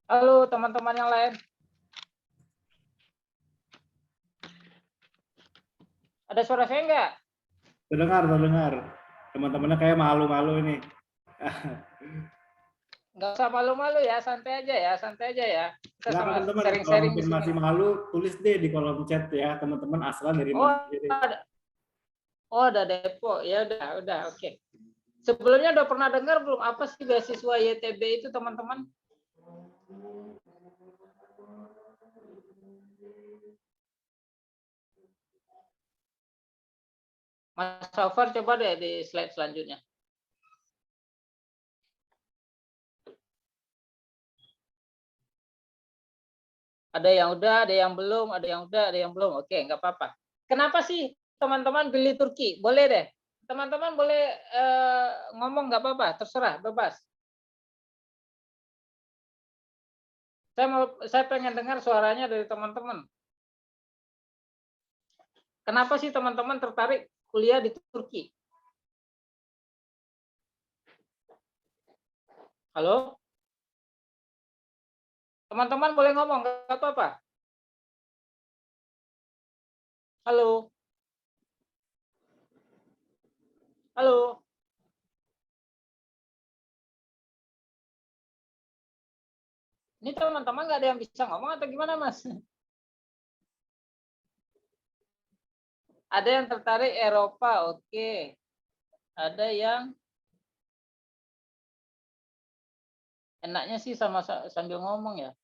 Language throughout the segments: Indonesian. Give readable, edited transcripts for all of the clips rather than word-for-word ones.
Halo teman-teman yang lain. Ada suara saya enggak? Terdengar. Teman-temannya kayak malu-malu ini. Enggak usah malu-malu ya, santai aja ya, Kita Nah, sama teman-teman, kalau sharing-sharing di mungkin sini. masih malu, tulis deh di kolom chat ya, teman-teman asal dari Oh, mana. ada Depok. Ya udah, oke. Sebelumnya udah pernah dengar belum apa sih beasiswa YTB itu, teman-teman? Mas Safar coba deh di slide selanjutnya. Ada yang udah, ada yang belum, ada yang udah, ada yang belum. Oke, nggak apa-apa. Kenapa sih teman-teman pilih Turki? Boleh deh. Teman-teman boleh ngomong nggak apa-apa, terserah, bebas. Saya pengen dengar suaranya dari teman-teman. Kenapa sih teman-teman tertarik kuliah di Turki? Halo? Teman-teman boleh ngomong, nggak apa-apa. Halo? Halo? Ini teman-teman nggak ada yang bisa ngomong atau gimana, Mas? Ada yang tertarik Eropa, oke. Ada yang enaknya sih sama sambil ngomong ya.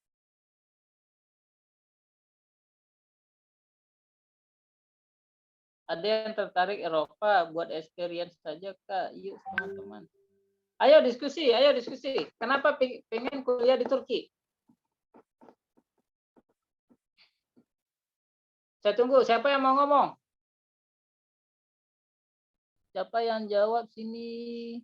Ada yang tertarik Eropa buat experience saja, Kak. Yuk, teman-teman. Ayo diskusi. Kenapa pengen kuliah di Turki? Saya tunggu, siapa yang mau ngomong? Siapa yang jawab sini?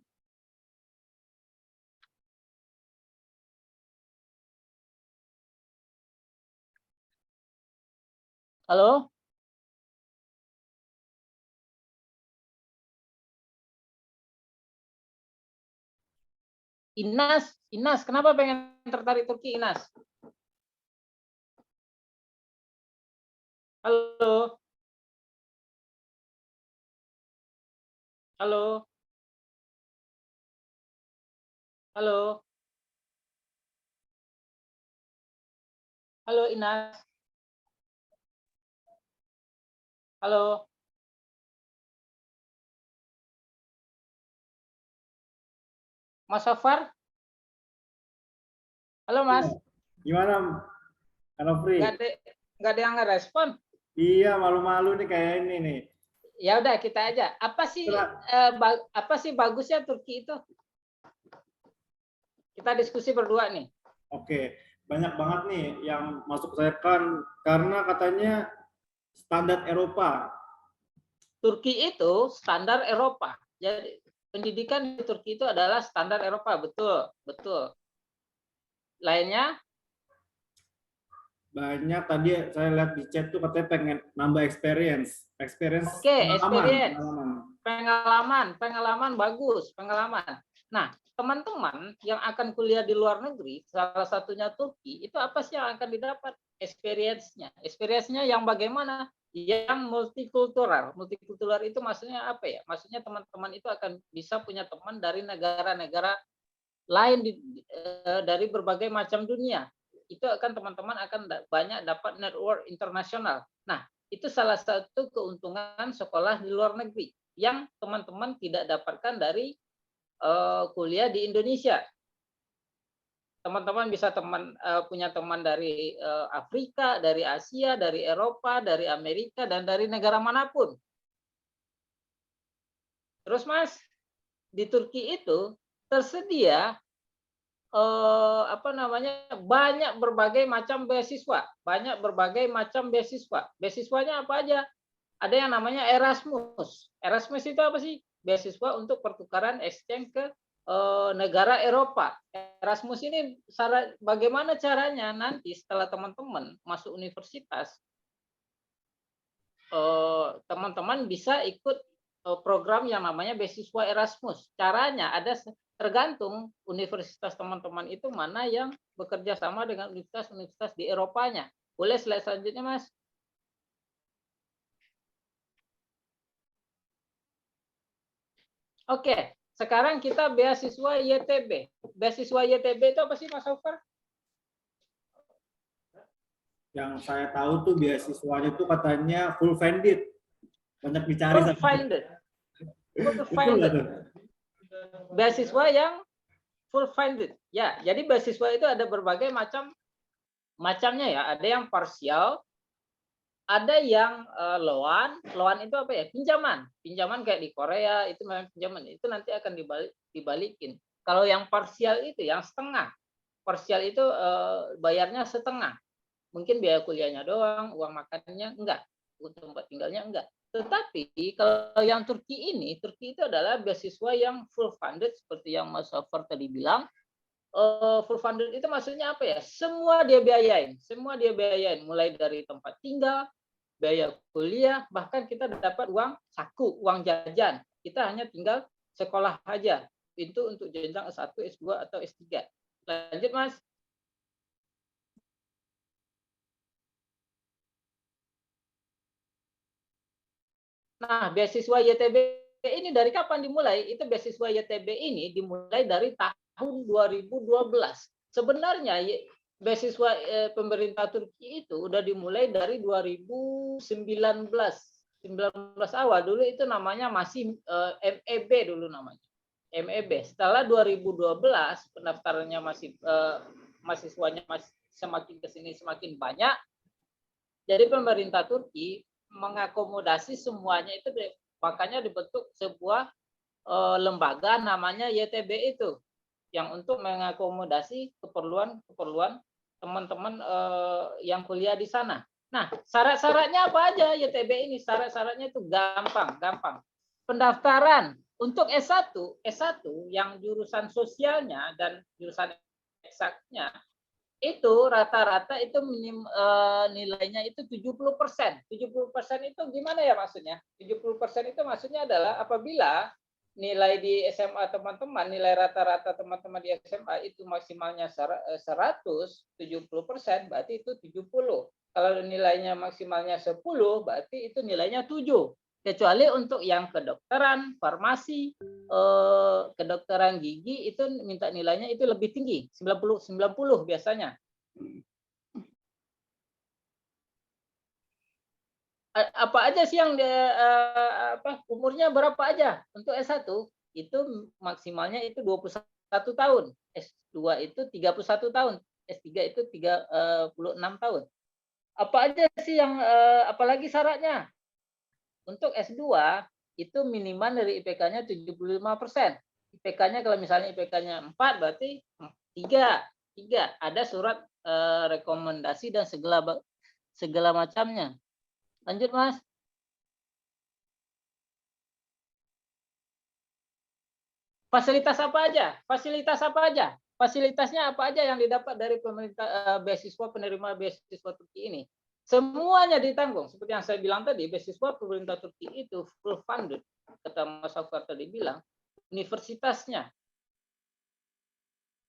Halo? Inas, kenapa pengen tertarik Turki, Inas? Halo? Halo? Halo? Halo, Inas? Halo? Mas Safar? Halo, Mas? Gimana, Kanofri? Nggak ada yang ngerespon. Iya, malu-malu nih kayak ini nih. Ya udah, kita aja. Apa sih bagusnya Turki itu? Kita diskusi berdua nih. Oke, banyak banget nih yang masuk saya kan karena katanya standar Eropa. Turki itu standar Eropa. Jadi pendidikan di Turki itu adalah standar Eropa, betul. Lainnya? Banyak tadi saya lihat di chat tuh katanya pengen nambah experience Oke, experience. pengalaman. Pengalaman bagus, pengalaman. Nah, teman-teman yang akan kuliah di luar negeri, salah satunya Turki, itu apa sih yang akan didapat? Experience-nya. Experience-nya yang bagaimana? Yang multikultural. Multikultural itu maksudnya apa ya? Maksudnya teman-teman itu akan bisa punya teman dari negara-negara lain dari berbagai macam dunia. Itu akan teman-teman akan banyak dapat network internasional. Nah, itu salah satu keuntungan sekolah di luar negeri yang teman-teman tidak dapatkan dari kuliah di Indonesia. Teman-teman bisa punya teman dari Afrika, dari Asia, dari Eropa, dari Amerika, dan dari negara manapun. Terus Mas, di Turki itu tersedia banyak berbagai macam beasiswa, Beasiswanya apa aja? Ada yang namanya Erasmus. Erasmus itu apa sih? Beasiswa untuk pertukaran exchange ke negara Eropa. Erasmus ini bagaimana caranya nanti setelah teman-teman masuk universitas, teman-teman bisa ikut program yang namanya beasiswa Erasmus. Caranya ada tergantung universitas teman-teman itu mana yang bekerja sama dengan universitas-universitas di Eropanya. Boleh slide selanjutnya, Mas? Oke, sekarang kita beasiswa YTB. Beasiswa YTB itu apa sih, Mas Ofer? Yang saya tahu tuh beasiswanya tuh katanya full funded. Banyak dicari Full sama. funded. Full Betul nggak funded. tuh? Beasiswa yang full funded. Ya, jadi beasiswa itu ada berbagai macamnya ya. Ada yang parsial, ada yang loan. Loan itu apa ya? Pinjaman. Pinjaman kayak di Korea itu memang pinjaman. Itu nanti akan dibalikin. Kalau yang parsial itu yang setengah. Parsial itu bayarnya setengah. Mungkin biaya kuliahnya doang, uang makannya enggak, untuk tempat tinggalnya enggak. Tetapi kalau yang Turki itu adalah beasiswa yang full funded seperti yang Mas Safar tadi bilang. Full funded itu maksudnya apa ya? Semua dia biayain, mulai dari tempat tinggal, biaya kuliah, bahkan kita dapat uang saku, uang jajan. Kita hanya tinggal sekolah aja. Itu untuk jenjang S1, S2 atau S3. Lanjut, Mas. Nah, beasiswa YTB ini dari kapan dimulai? Itu beasiswa YTB ini dimulai dari tahun 2012. Sebenarnya beasiswa pemerintah Turki itu udah dimulai dari 2019. 19 awal dulu itu namanya masih MEB dulu namanya. MEB. Setelah 2012 pendaftarannya masih mahasiswanya masih semakin kesini semakin banyak. Jadi pemerintah Turki mengakomodasi semuanya itu, makanya dibentuk sebuah lembaga namanya YTB itu yang untuk mengakomodasi keperluan teman-teman yang kuliah di sana. Nah, syarat-syaratnya apa aja YTB ini? Syarat-syaratnya itu gampang. Pendaftaran untuk S1 yang jurusan sosialnya dan jurusan eksaknya itu rata-rata itu nilainya itu 70%. 70% itu gimana ya maksudnya? 70% itu maksudnya adalah apabila nilai di SMA teman-teman, nilai rata-rata teman-teman di SMA itu maksimalnya 100, 70%, berarti itu 70. Kalau nilainya maksimalnya 10, berarti itu nilainya 7. Kecuali untuk yang kedokteran, farmasi, kedokteran gigi itu minta nilainya itu lebih tinggi, 90 biasanya. Apa aja sih yang umurnya berapa aja? Untuk S1 itu maksimalnya itu 21 tahun, S2 itu 31 tahun, S3 itu 36 tahun. Apa aja sih yang apalagi syaratnya? Untuk S2 itu minimal dari IPK-nya 75%. IPK-nya kalau misalnya IPK-nya 4 berarti 3. Ada surat rekomendasi dan segala macamnya. Lanjut, Mas. Fasilitas apa aja? Fasilitasnya apa aja yang didapat dari pemerintah beasiswa penerima beasiswa Turki ini? Semuanya ditanggung. Seperti yang saya bilang tadi, beasiswa pemerintah Turki itu full funded. Kata Mas Safar tadi bilang, universitasnya,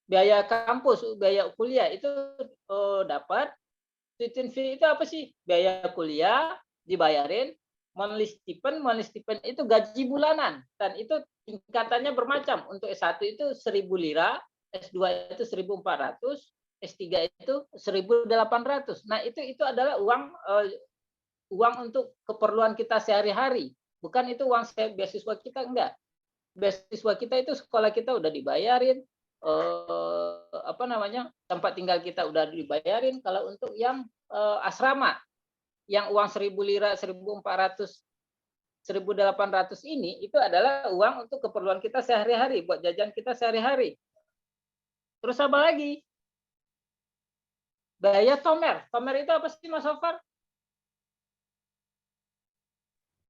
biaya kampus, biaya kuliah itu dapat. Tuition fee itu apa sih? Biaya kuliah dibayarin, monthly stipend itu gaji bulanan, dan itu tingkatannya bermacam. Untuk S1 itu 1.000 lira, S2 itu 1.400, S3 itu 1.800. Nah, itu adalah uang untuk keperluan kita sehari-hari. Bukan itu uang beasiswa kita, enggak. Beasiswa kita itu sekolah kita udah dibayarin, tempat tinggal kita udah dibayarin. Kalau untuk yang asrama, yang uang 1.000 lira, 1.400, 1.800 ini, itu adalah uang untuk keperluan kita sehari-hari, buat jajan kita sehari-hari. Terus apa lagi? Biaya Tomer. Tomer itu apa sih, Mas Safar?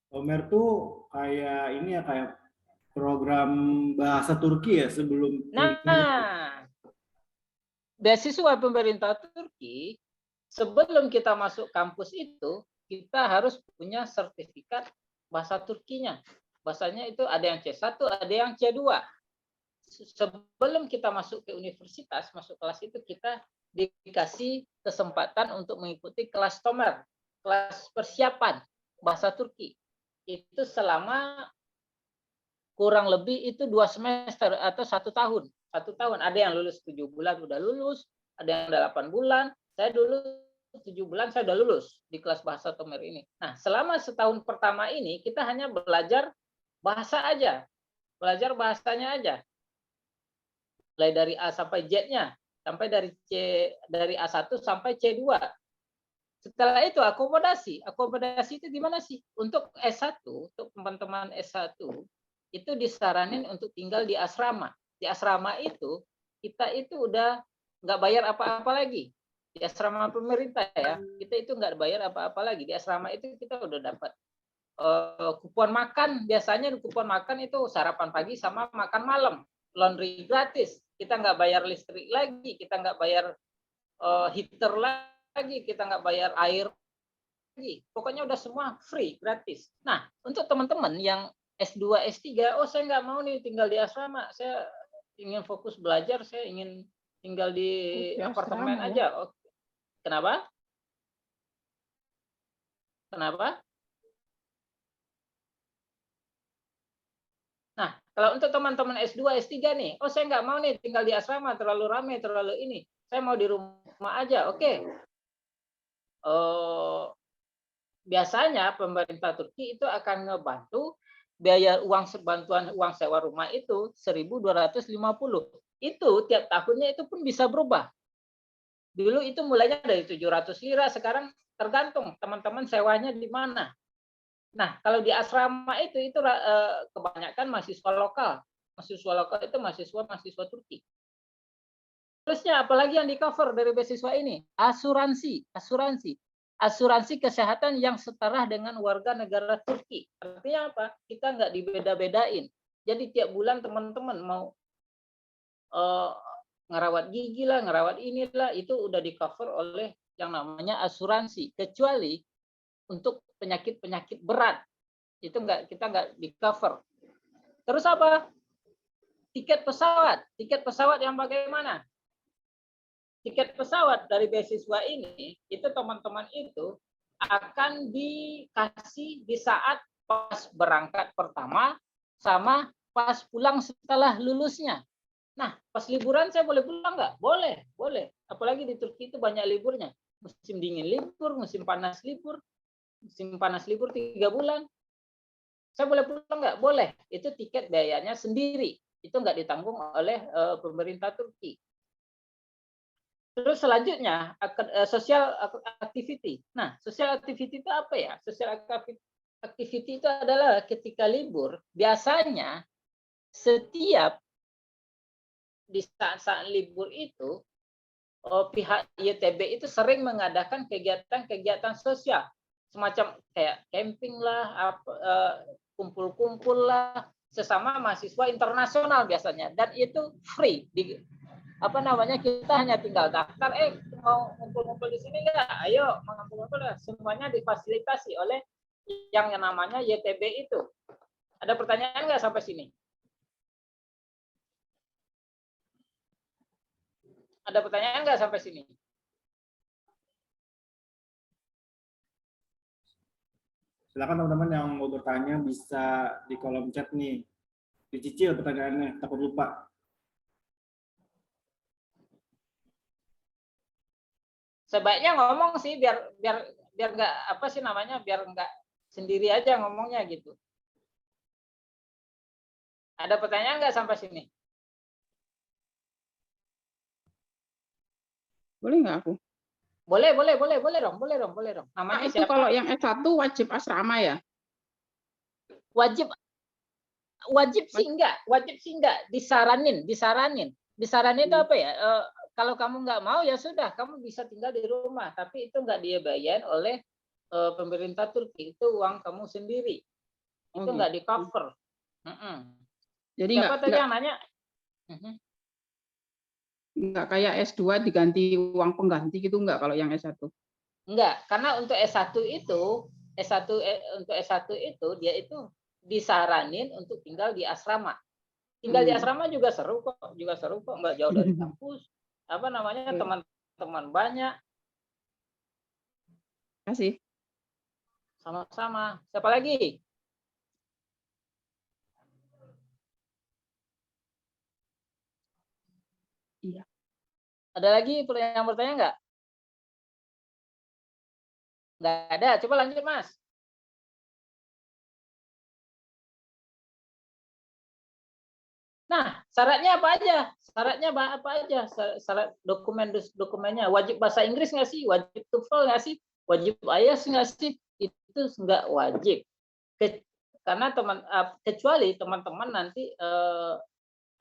Tomer tuh kayak ini ya, kayak program bahasa Turki ya sebelum. Nah, beasiswa pemerintah Turki, sebelum kita masuk kampus itu, kita harus punya sertifikat bahasa Turkinya. Bahasanya itu ada yang C1, ada yang C2. sebelum kita masuk ke universitas, masuk kelas itu kita dikasih kesempatan untuk mengikuti kelas Tomer, kelas persiapan bahasa Turki. Itu selama kurang lebih itu 2 semester atau 1 tahun. 1 tahun. Ada yang lulus 7 bulan udah lulus, ada yang 8 bulan. Saya dulu 7 bulan saya udah lulus di kelas bahasa Tomer ini. Nah, selama setahun pertama ini kita hanya belajar bahasa aja. Belajar bahasanya aja. Mulai dari A sampai Z-nya, sampai dari A1 sampai C2. Setelah itu akomodasi. Akomodasi itu gimana sih? Untuk S1, untuk teman-teman S1 itu disaranin untuk tinggal di asrama. Di asrama itu kita itu udah nggak bayar apa-apa lagi. Di asrama pemerintah ya, kita itu nggak bayar apa-apa lagi. Di asrama itu kita udah dapat kupon makan. Biasanya kupon makan itu sarapan pagi sama makan malam. Laundry gratis. Kita nggak bayar listrik lagi, kita nggak bayar heater lagi, kita nggak bayar air lagi. Pokoknya udah semua free, gratis. Nah, untuk teman-teman yang S2, S3, oh saya nggak mau nih tinggal di asrama, saya ingin fokus belajar, saya ingin tinggal di apartemen aja. Ya? Oh, kenapa? Kenapa? Nah, kalau untuk teman-teman S2, S3 nih, oh saya nggak mau nih tinggal di asrama, terlalu ramai, terlalu ini. Saya mau di rumah aja, oke. Biasanya pemerintah Turki itu akan ngebantu biaya bantuan uang sewa rumah itu 1.250. Itu tiap tahunnya itu pun bisa berubah. Dulu itu mulainya dari 700 lira, sekarang tergantung teman-teman sewanya di mana. Nah, kalau di asrama itu kebanyakan mahasiswa lokal. Mahasiswa lokal itu mahasiswa Turki. Terusnya apalagi yang di-cover dari beasiswa ini? Asuransi kesehatan yang setara dengan warga negara Turki. Artinya apa? Kita nggak dibeda-bedain. Jadi tiap bulan teman-teman mau ngerawat gigi lah, ngerawat inilah, itu udah di-cover oleh yang namanya asuransi. Kecuali untuk penyakit-penyakit berat. Itu kita nggak di-cover. Terus apa? Tiket pesawat. Tiket pesawat yang bagaimana? Tiket pesawat dari beasiswa ini, itu teman-teman itu akan dikasih di saat pas berangkat pertama sama pas pulang setelah lulusnya. Nah, pas liburan saya boleh pulang nggak? Boleh, boleh. Apalagi di Turki itu banyak liburnya. Musim dingin libur, musim panas libur. Musim panas libur 3 bulan. Saya boleh pulang nggak? Boleh. Itu tiket biayanya sendiri. Itu nggak ditanggung oleh pemerintah Turki. Terus selanjutnya social activity. Nah, social activity itu apa ya? Social activity itu adalah ketika libur, biasanya setiap di saat-saat libur itu pihak YTB itu sering mengadakan kegiatan-kegiatan sosial, semacam kayak camping lah, kumpul-kumpul lah, sesama mahasiswa internasional biasanya, dan itu free. Kita hanya tinggal daftar, mau ngumpul-ngumpul di sini nggak? Ayo, mau ngumpul-ngumpul, semuanya difasilitasi oleh yang namanya YTB itu. Ada pertanyaan nggak sampai sini? Ada pertanyaan nggak sampai sini? Silakan teman-teman yang mau bertanya bisa di kolom chat nih. Dicicil pertanyaannya, takut lupa. Sebaiknya ngomong sih biar nggak biar nggak sendiri aja ngomongnya gitu. Ada pertanyaan nggak sampai sini? Boleh nggak aku? Boleh dong. Namanya itu siapa? Kalau yang S1 wajib asrama ya? Wajib sih enggak, disaranin itu apa ya? Kalau kamu nggak mau ya sudah, kamu bisa tinggal di rumah, tapi itu nggak dibayar oleh pemerintah Turki, itu uang kamu sendiri, itu nggak di cover. Jadi siapa tadi yang nanya? Nggak kayak S2 diganti uang pengganti gitu nggak kalau yang S1? Enggak, karena untuk S1 itu dia itu disaranin untuk tinggal di asrama. Tinggal di asrama juga seru kok, nggak jauh dari kampus. Apa namanya, Oke. teman-teman banyak. Terima kasih. Sama-sama. Siapa lagi? Iya. Ada lagi yang bertanya nggak? Nggak ada. Coba lanjut, Mas. Nah, syaratnya apa aja? Syarat dokumennya wajib bahasa Inggris nggak sih? Wajib TOEFL nggak sih? Wajib IELTS nggak sih? Itu nggak wajib. Karena kecuali teman-teman nanti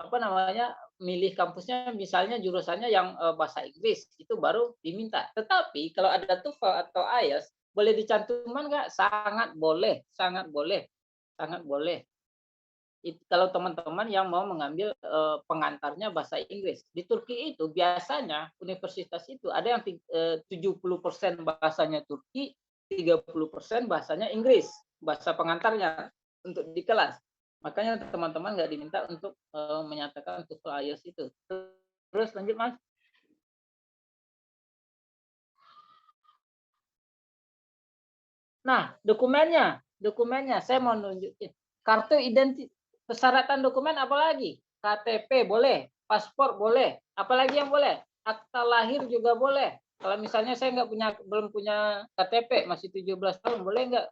apa namanya, milih kampusnya misalnya jurusannya yang bahasa Inggris, itu baru diminta. Tetapi kalau ada TOEFL atau IELTS boleh dicantumkan nggak? Sangat boleh, sangat boleh, sangat boleh. Kalau teman-teman yang mau mengambil pengantarnya bahasa Inggris. Di Turki itu biasanya universitas itu ada yang 70% bahasanya Turki, 30% bahasanya Inggris, bahasa pengantarnya untuk di kelas. Makanya teman-teman nggak diminta untuk menyatakan TOEFL IELTS itu. Terus lanjut, Mas. Nah, dokumennya saya mau nunjukin. Kartu identitas, persyaratan dokumen apa lagi? KTP boleh, paspor boleh, apalagi yang boleh? Akta lahir juga boleh. Kalau misalnya saya belum punya KTP, masih 17 tahun, boleh nggak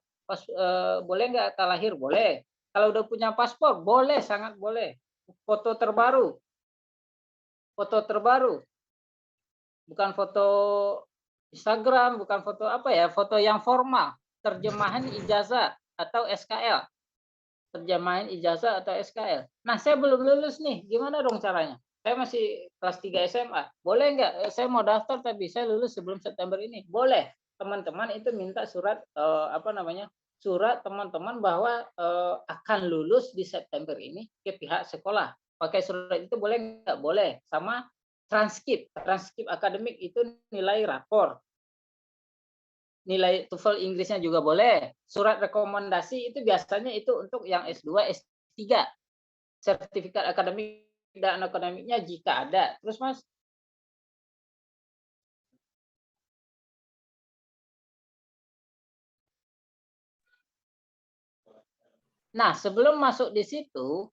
boleh nggak akta lahir? Boleh. Kalau udah punya paspor, boleh, sangat boleh. Foto terbaru, bukan foto Instagram, bukan foto apa ya, foto yang formal. Terjemahan ijazah atau SKL. Nah, saya belum lulus nih, gimana dong caranya? Saya masih kelas 3 SMA. Boleh nggak? Saya mau daftar tapi saya lulus sebelum September ini. Boleh. Teman-teman itu minta surat apa namanya? Surat teman-teman bahwa akan lulus di September ini ke pihak sekolah. Pakai surat itu boleh nggak? Boleh. Sama transkrip akademik itu nilai rapor. Nilai TOEFL Inggrisnya juga boleh. Surat rekomendasi itu biasanya itu untuk yang S2, S3. Sertifikat akademik dan akademiknya jika ada. Terus, Mas? Nah, sebelum masuk di situ,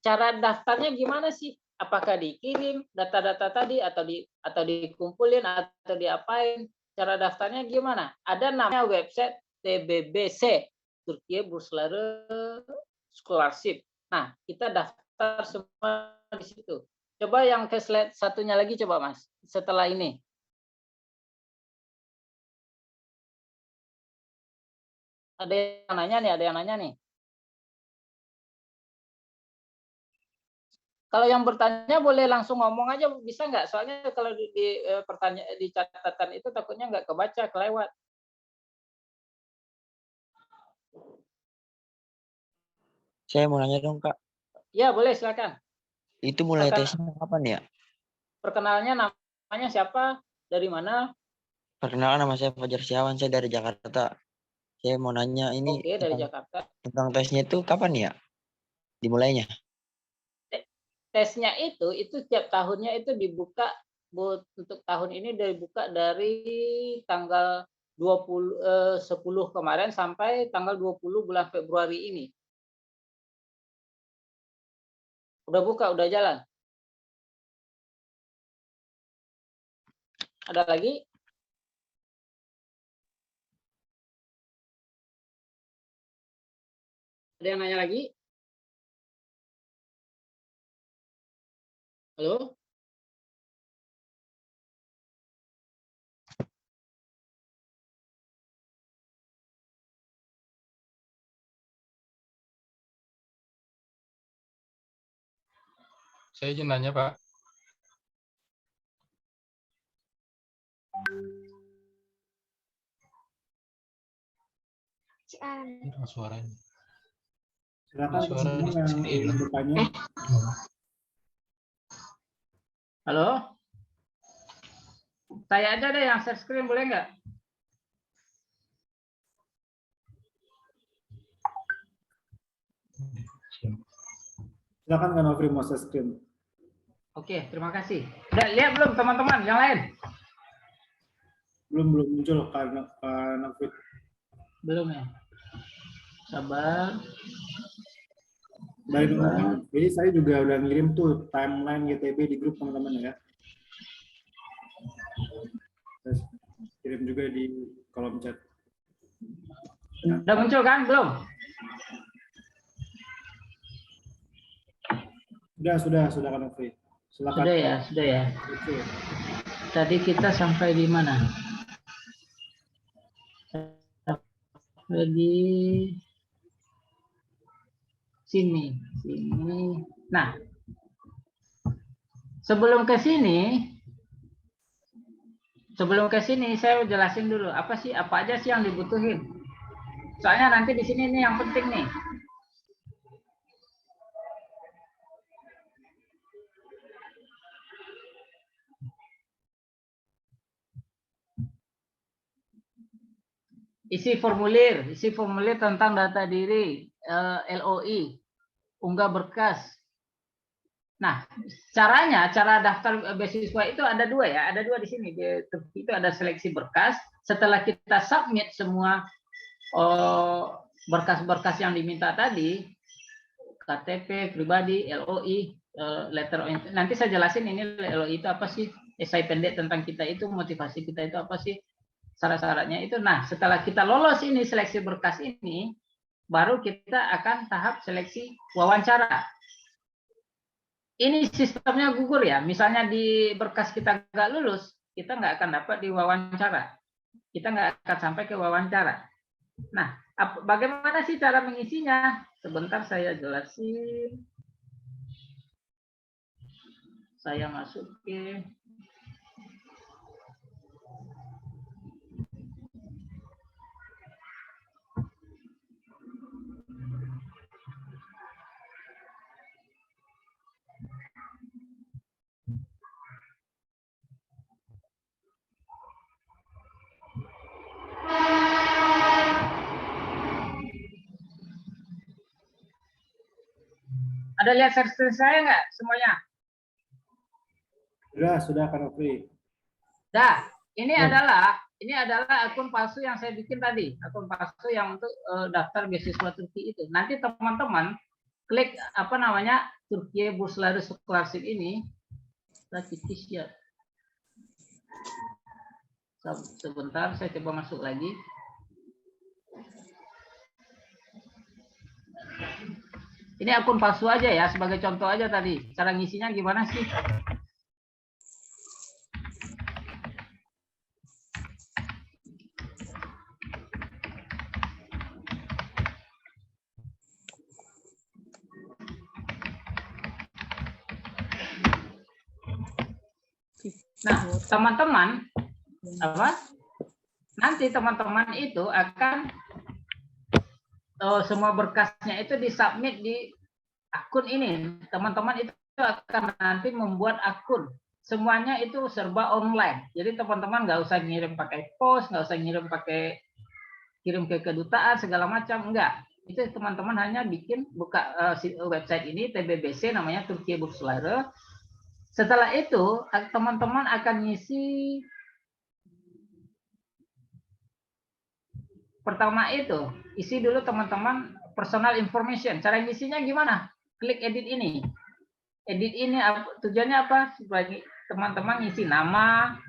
cara daftarnya gimana sih? Apakah dikirim data-data tadi atau dikumpulin atau diapain? Cara daftarnya gimana? Ada namanya website TBBC, Turkiye Bursları Scholarship. Nah, kita daftar semua di situ. Coba yang ke slide satunya lagi coba, Mas. Setelah ini. Ada yang nanya nih. Kalau yang bertanya boleh langsung ngomong aja, bisa nggak? Soalnya kalau di catatan itu takutnya nggak kebaca, kelewat. Saya mau nanya dong, Kak. Ya, boleh, silakan. Itu mulai tesnya kapan ya? Perkenalannya namanya siapa? Dari mana? Perkenalan, nama saya Fajar Siawan, saya dari Jakarta. Saya mau nanya ini Oke, dari Jakarta. tentang tesnya itu kapan ya dimulainya? Tesnya itu tiap tahunnya itu dibuka, untuk tahun ini dibuka dari tanggal 10 kemarin sampai tanggal 20 bulan Februari ini. Udah buka, udah jalan. Ada lagi? Ada yang nanya lagi? Halo? Saya izin nanya, Pak. Hilang suaranya. Silakan Suara di teman-teman sini yang hilang. bertanya. Halo? Saya aja deh yang share screen, boleh nggak? Silakan Kak Nofri mau share screen. Oke, terima kasih. Udah lihat belum teman-teman yang lain? Belum muncul Kak Nofri. Belum ya? Sabar. Baik teman-teman. Jadi saya juga udah ngirim tuh timeline YTB di grup teman-teman ya. Terus kirim juga di kolom chat. Udah muncul kan? Belum? Sudah Kak Nofri. Silakan. Sudah ya. Oke. Tadi kita sampai di mana? Di sini. Nah, sebelum ke sini saya jelasin dulu apa aja sih yang dibutuhin. Soalnya nanti di sini nih yang penting nih. Isi formulir tentang data diri, LOI, unggah berkas. Nah, cara daftar beasiswa itu ada dua ya, ada dua di sini. Itu ada seleksi berkas. Setelah kita submit semua berkas-berkas yang diminta tadi, KTP, pribadi, LOI, letter of intent. Nanti saya jelasin ini LOI itu apa sih, esai pendek tentang kita itu, motivasi kita itu apa sih, syarat-syaratnya itu. Nah, setelah kita lolos ini seleksi berkas ini, baru kita akan tahap seleksi wawancara. Ini sistemnya gugur ya. Misalnya di berkas kita nggak lulus, kita nggak akan dapat di wawancara. Kita nggak akan sampai ke wawancara. Nah, bagaimana sih cara mengisinya? Sebentar saya jelasin. Saya masukin. Ada lihat share screen saya nggak semuanya? Sudah Kak Nofri. Dah, ini adalah akun palsu yang saya bikin tadi, akun palsu yang untuk daftar beasiswa Turki itu. Nanti teman-teman klik apa namanya Turki Bursları Scholarship ini, ya. Sebentar, saya coba masuk lagi. Ini akun palsu aja ya, sebagai contoh aja tadi. Cara ngisinya gimana sih? Nah, teman-teman, nanti teman-teman itu akan semua berkasnya itu disubmit di akun ini. Teman-teman itu akan nanti membuat akun. Semuanya itu serba online. Jadi teman-teman nggak usah ngirim pakai pos, nggak usah ngirim pakai kirim ke kedutaan segala macam, enggak. Itu teman-teman hanya buka website ini TBBC namanya Turkiye Bursları. Setelah itu teman-teman akan ngisi pertama itu, isi dulu teman-teman personal information. Cara ngisinya gimana? Klik edit ini. Edit ini tujuannya apa? Supaya teman-teman ngisi nama,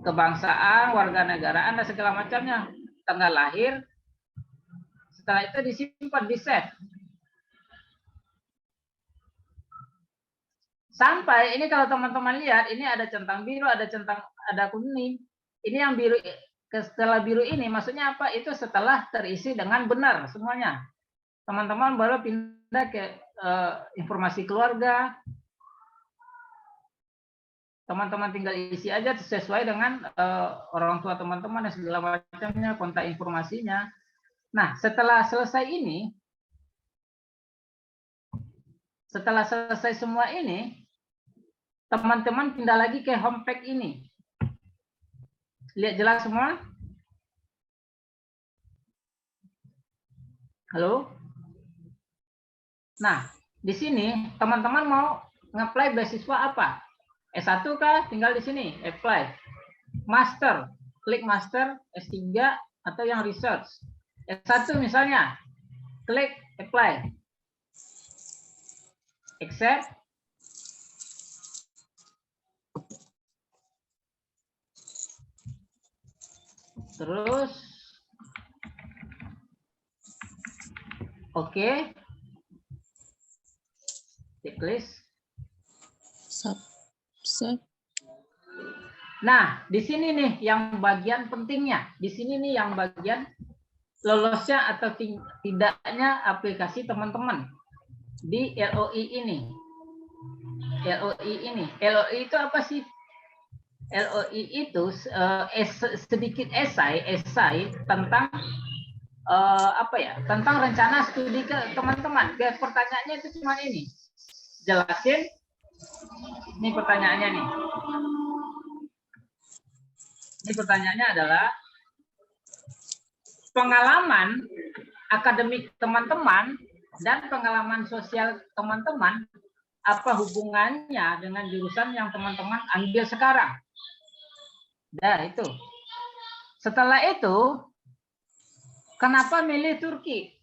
kebangsaan, warga negaraan dan segala macamnya, tanggal lahir. Setelah itu disimpan, di save. Sampai ini kalau teman-teman lihat, ini ada centang biru, ada kuning. Ini yang biru, setelah biru ini maksudnya apa? Itu setelah terisi dengan benar semuanya. Teman-teman baru pindah ke informasi keluarga. Teman-teman tinggal isi aja sesuai dengan orang tua teman-teman dan segala macamnya, kontak informasinya. Nah, setelah selesai ini, setelah selesai semua ini, teman-teman pindah lagi ke home page ini. Lihat jelas semua? Halo? Nah, di sini teman-teman mau nge-apply beasiswa apa? S1 kah? Tinggal di sini, apply. Master, klik master, S3, atau yang research. S1 misalnya, klik apply. Accept. Terus, oke. Checklist. Nah, di sini nih yang bagian pentingnya. Di sini nih yang bagian lolosnya atau tidaknya aplikasi teman-teman di LOI ini. LOI itu apa sih? LOI itu sedikit esai tentang apa ya? Tentang rencana studi ke teman-teman. Pertanyaannya itu cuma ini. Jelasin. Ini pertanyaannya nih. Ini pertanyaannya adalah pengalaman akademik teman-teman dan pengalaman sosial teman-teman, apa hubungannya dengan jurusan yang teman-teman ambil sekarang? Nah, itu. Setelah itu, kenapa milih Turki?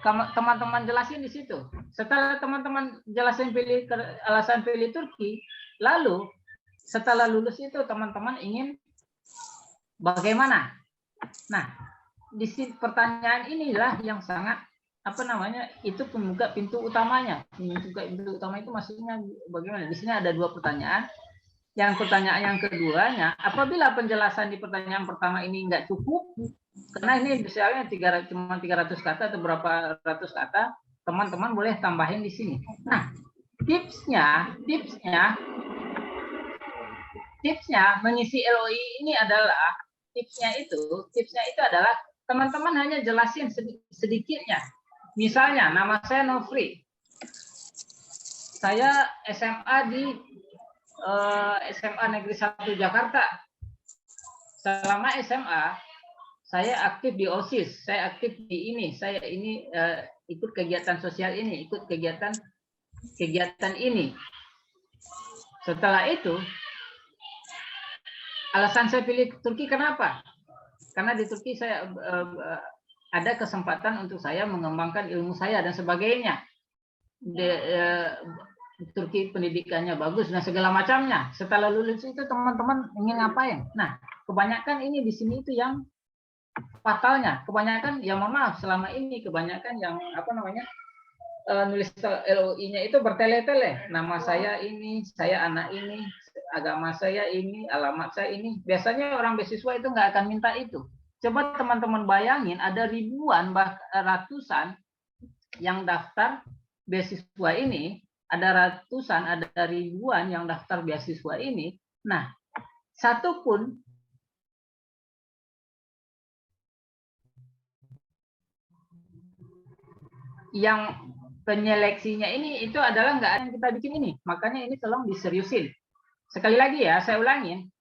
Teman-teman jelasin di situ. Setelah teman-teman jelasin alasan pilih Turki, lalu setelah lulus itu teman-teman ingin bagaimana? Nah, di pertanyaan inilah yang sangat itu pembuka pintu utamanya. Pembuka pintu utama itu maksudnya bagaimana? Di sini ada dua pertanyaan. Yang pertanyaan yang keduanya, apabila penjelasan di pertanyaan pertama ini nggak cukup, karena ini misalnya cuma 300 kata atau berapa ratus kata, teman-teman boleh tambahin di sini. Nah, tipsnya mengisi LOI ini adalah tipsnya itu adalah teman-teman hanya jelasin sedikitnya. Misalnya, nama saya Nofri. Saya SMA di SMA Negeri 1 Jakarta. Selama SMA, saya aktif di OSIS, saya aktif di ini, saya ini ikut kegiatan sosial ini, ikut kegiatan ini. Setelah itu, alasan saya pilih Turki kenapa? Karena di Turki saya ada kesempatan untuk saya mengembangkan ilmu saya dan sebagainya. Turki pendidikannya bagus dan segala macamnya. Setelah lulus itu teman-teman ingin ngapain? Nah, kebanyakan ini di sini itu yang fatalnya. Kebanyakan, ya mohon maaf, selama ini kebanyakan yang nulis LOI-nya itu bertele-tele. Nama saya ini, saya anak ini, agama saya ini, alamat saya ini. Biasanya orang beasiswa itu nggak akan minta itu. Coba teman-teman bayangin, ada ribuan, bahkan ratusan yang daftar beasiswa ini, ada ribuan yang daftar beasiswa ini. Nah, satu pun yang penyeleksinya ini itu adalah nggak ada yang kita bikin ini. Makanya ini tolong diseriusin. Sekali lagi ya, saya ulangin.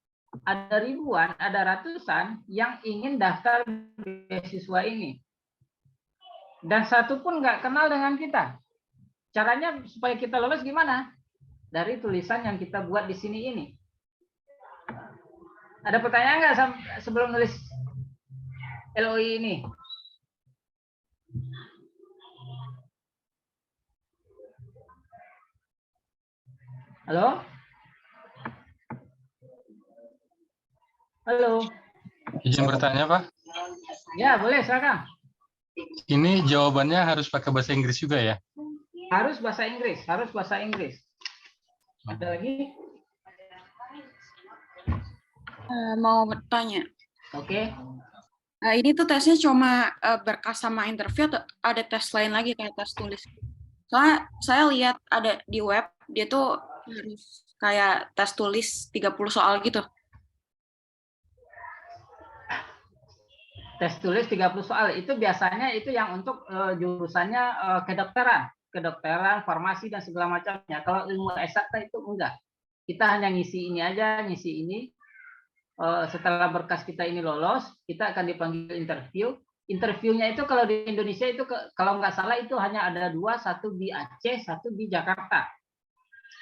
Ada ribuan, ada ratusan yang ingin daftar beasiswa ini. Dan satu pun nggak kenal dengan kita. Caranya supaya kita lolos gimana? Dari tulisan yang kita buat di sini ini. Ada pertanyaan nggak sebelum nulis LOI ini? Halo? Halo? Izin bertanya, Pak. Ya, boleh, silakan. Ini jawabannya harus pakai bahasa Inggris juga ya? Harus bahasa Inggris, Ada lagi? Mau bertanya. Oke. Ini tuh tesnya cuma berkas sama interview atau ada tes lain lagi kayak tes tulis? Soalnya saya lihat ada di web, dia tuh harus kayak tes tulis 30 soal gitu. Tes tulis 30 soal, itu biasanya itu yang untuk jurusannya kedokteran, farmasi, dan segala macamnya. Kalau ilmu eksakta itu enggak. Kita hanya ngisi ini aja, ngisi ini. Setelah berkas kita ini lolos, kita akan dipanggil interview. interviewnya itu kalau di Indonesia itu kalau nggak salah itu hanya ada 2, satu di Aceh, satu di Jakarta.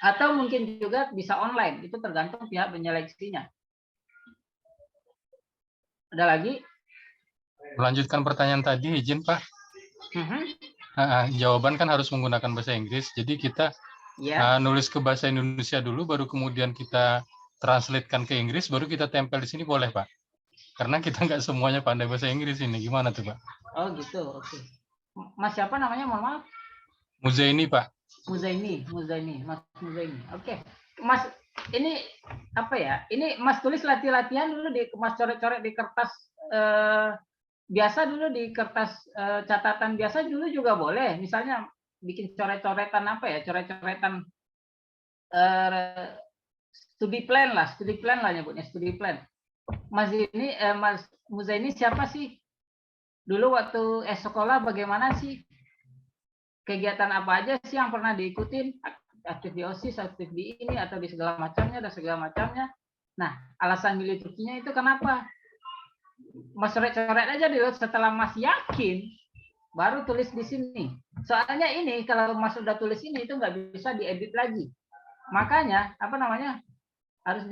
Atau mungkin juga bisa online, itu tergantung pihak penyeleksinya. Ada lagi? Melanjutkan pertanyaan tadi, izin Pak. Jawaban kan harus menggunakan bahasa Inggris, jadi kita Ya. nulis ke bahasa Indonesia dulu, baru kemudian kita translatekan ke Inggris, baru kita tempel di sini, boleh Pak? Karena kita nggak semuanya pandai bahasa Inggris ini, gimana tuh Pak? Oh gitu, oke. Mas siapa namanya, mohon maaf? Muzaini Pak. Muzaini, Mas Muzaini. Oke, Mas, ini apa ya? Ini Mas tulis latihan dulu di Mas coret-coret di kertas biasa dulu, di kertas catatan biasa dulu juga boleh. Misalnya bikin coret-coretan apa ya? Coret-coretan studi plan lah nyebutnya, studi plan. Mas ini Mas Muzaini siapa sih? Dulu waktu sekolah bagaimana sih? Kegiatan apa aja sih yang pernah diikutin? Aktif di OSIS, aktif di ini atau di segala macamnya dan segala macamnya. Nah, alasan milih Turkinya itu kenapa? Mas coret-coret aja dulu, setelah Mas yakin baru tulis di sini. Soalnya ini kalau Mas udah tulis ini itu nggak bisa diedit lagi. Makanya apa namanya? Harus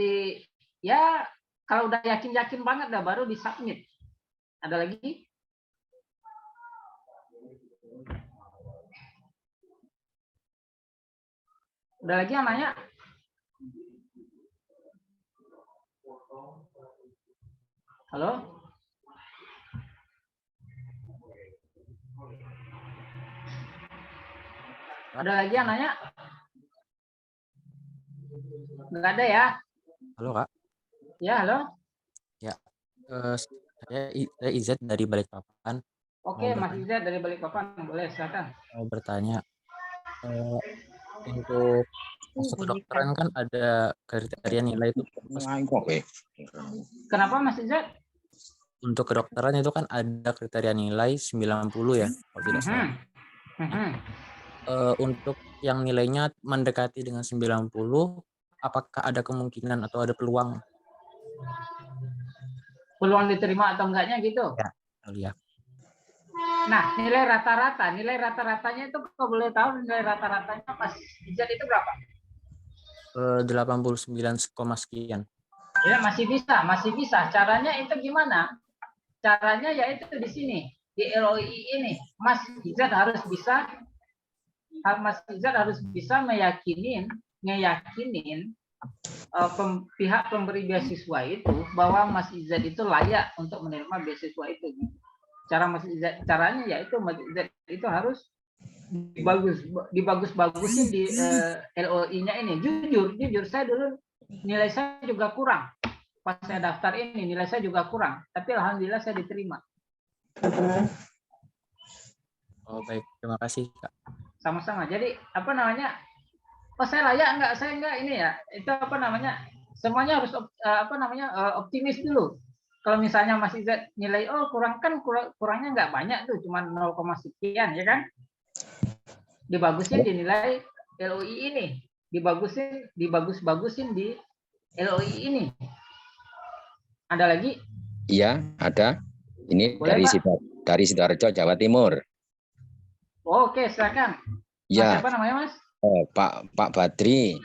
ya kalau udah yakin banget dah baru disubmit. Ada lagi? Udah lagi yang nanya? Halo? Ada lagi yang nanya? Enggak ada ya? Halo Kak. Ya, halo. Ya, saya Izet dari Balikpapan. Oke, Mas Izet dari Balikpapan, boleh silakan. Mau bertanya, untuk masuk kedokteran kan ada kriteria nilai itu. Kenapa Mas Izet? Untuk kedokteran itu kan ada kriteria nilai 90 ya, kalau tidak salah. Untuk yang nilainya mendekati dengan 90, apakah ada kemungkinan atau ada peluang? Peluang diterima atau enggaknya gitu? Ya, lihat. Nah, nilai rata-ratanya itu kalau boleh tahu nilai rata-ratanya Mas Izet itu berapa? 89, sekian. Ya, masih bisa. Caranya itu gimana? Caranya yaitu di sini, di LOI ini. Mas Izet harus bisa meyakinin pihak pemberi beasiswa itu bahwa Mas Izet itu layak untuk menerima beasiswa itu. Caranya yaitu Mas Izet itu harus dibagus-bagusin di LOI-nya ini. Jujur saya dulu nilai saya juga kurang. Pas saya daftar ini nilai saya juga kurang, tapi alhamdulillah saya diterima. Oh baik, terima kasih Kak. Sama-sama. Jadi apa namanya? Oh saya layak enggak? Saya enggak ini ya. Itu apa namanya? Semuanya harus optimis dulu. Kalau misalnya Mas Izet nilai kurangnya enggak banyak tuh, cuma 0, sekian ya kan? Dibagusin dinilai LOI ini, dibagus-bagusin di LOI ini. Ada lagi? Iya, ada. Ini boleh, dari Sidoarjo, Jawa Timur. Oke, silakan. Ya. Siapa namanya, Mas? Pak Badri.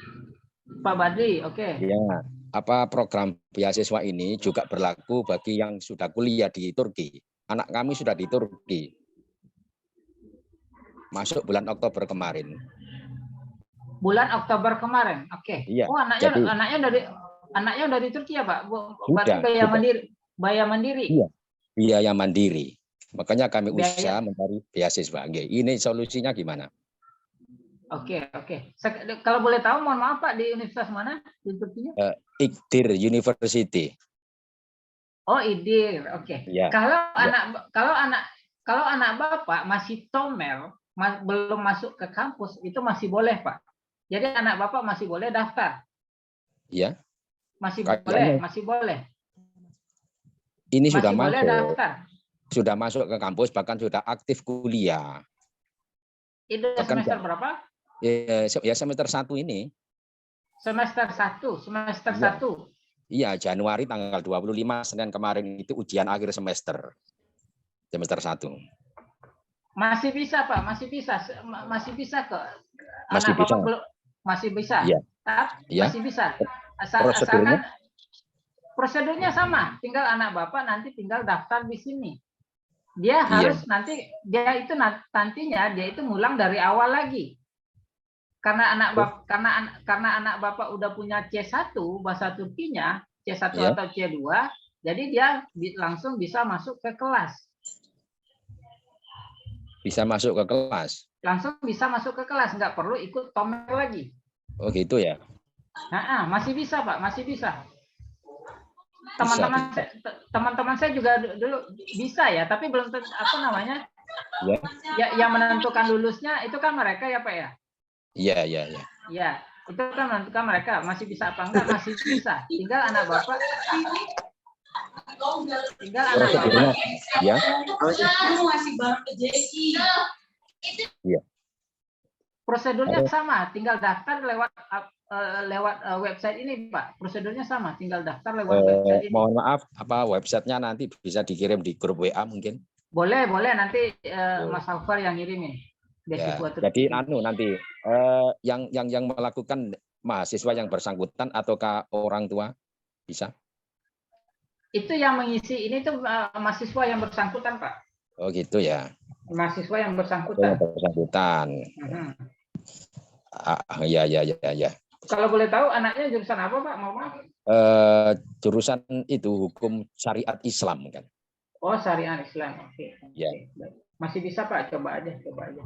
Pak Badri, oke. Ya. Apa program beasiswa ini juga berlaku bagi yang sudah kuliah di Turki? Anak kami sudah di Turki. Masuk bulan Oktober kemarin. Bulan Oktober kemarin, oke. Iya, Oh, anaknya dari Turki ya, Pak? Berarti biaya mandiri. Iya, biaya mandiri. Makanya kami usaha mencari beasiswa. Ini solusinya gimana? Oke. Kalau boleh tahu, mohon maaf Pak, di universitas mana di Turkinya? Iğdır University. Oh, Iğdır, oke. Ya. Kalau anak Bapak masih tomel, belum masuk ke kampus, itu masih boleh, Pak. Jadi anak Bapak masih boleh daftar. Iya. Masih boleh. Ini masih sudah boleh masuk. Daftar. Sudah masuk ke kampus, bahkan sudah aktif kuliah. Itu semester berapa? Ya semester 1 ini. Semester 1. Iya, Januari tanggal 25 Senin kemarin itu ujian akhir semester. semester 1. Masih bisa, Pak, masih bisa kok. Masih Anak bisa. Bapak belum masih bisa. Iya. Tapi Iya. masih bisa. Prosedurnya? Asalkan prosedurnya sama, tinggal anak Bapak nanti tinggal daftar di sini. Dia Iya. harus nantinya dia itu ngulang dari awal lagi. Karena anak Bapak udah punya C1 bahasa Turkinya, C1 Iya. atau C2, jadi dia langsung bisa masuk ke kelas. Bisa masuk ke kelas. Langsung bisa masuk ke kelas, nggak perlu ikut tomer lagi. Oh gitu ya. Masih bisa, Pak, masih bisa. Bisa. Teman-teman saya juga dulu bisa ya, tapi belum apa namanya? Ya. Ya, yang menentukan lulusnya itu kan mereka ya, Pak ya. Iya, iya, iya. Ya, itu kan menentukan mereka masih bisa apa enggak, masih bisa. Tinggal anak Bapak. Prosedurnya, ya. Iya. Prosedurnya sama, tinggal daftar lewat website ini, Pak. Prosedurnya sama, tinggal daftar lewat website ini. Mohon maaf, websitenya nanti bisa dikirim di grup WA mungkin? Boleh, nanti Mas Alfar yang ngirimin. Ya, jadi nanti yang melakukan mahasiswa yang bersangkutan ataukah orang tua bisa? Itu yang mengisi ini tuh mahasiswa yang bersangkutan, Pak. Oh gitu ya. Mahasiswa yang bersangkutan. Ya. Kalau boleh tahu anaknya jurusan apa, Pak? Jurusan itu hukum syariat Islam kan. Oh, syariat Islam. Oke. Ya. Masih bisa, Pak, coba aja.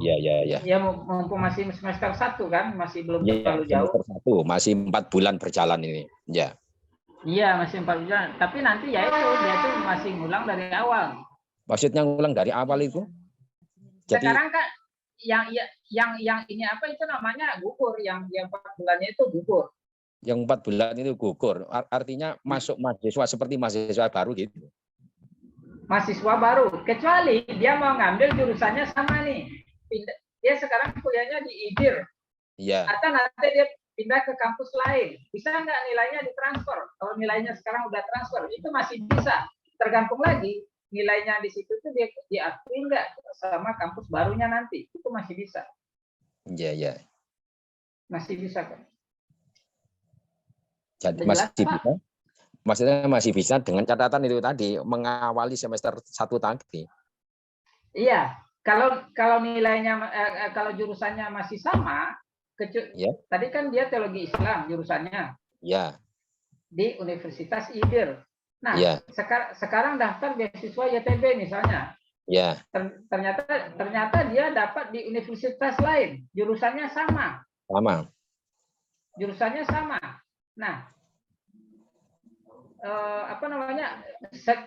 Ya. Ya, mumpung masih semester 1 kan, masih belum terlalu jauh. Semester 1, masih 4 bulan berjalan ini. Ya. Iya, masih 4 bulan. Tapi nanti ya itu dia tuh masih ngulang dari awal. Maksudnya ngulang dari awal itu? Jadi, sekarang kan yang ini apa itu namanya gugur, yang 4 bulannya itu gugur. Yang 4 bulan itu gugur. Artinya masuk mahasiswa seperti mahasiswa baru gitu. Mahasiswa baru, kecuali dia mau ngambil jurusannya sama nih. Dia sekarang kuliahnya di IDIR. Iya. Atau nanti dia pindah ke kampus lain. Bisa nggak nilainya ditransfer? Kalau nilainya sekarang udah transfer, itu masih bisa. Tergantung lagi nilainya di situ tuh dia diakui nggak sama kampus barunya nanti. Itu masih bisa. Iya. Masih bisa kan? Jadi masih bisa. Maksudnya masih bisa dengan catatan itu tadi mengawali semester 1 tadi. Iya, kalau nilainya kalau jurusannya masih sama, tadi kan dia teologi Islam jurusannya. Iya. Di Universitas IDIR. Nah, sekarang daftar beasiswa YTB misalnya. Iya. Ternyata dia dapat di universitas lain, jurusannya sama. Jurusannya sama. Nah,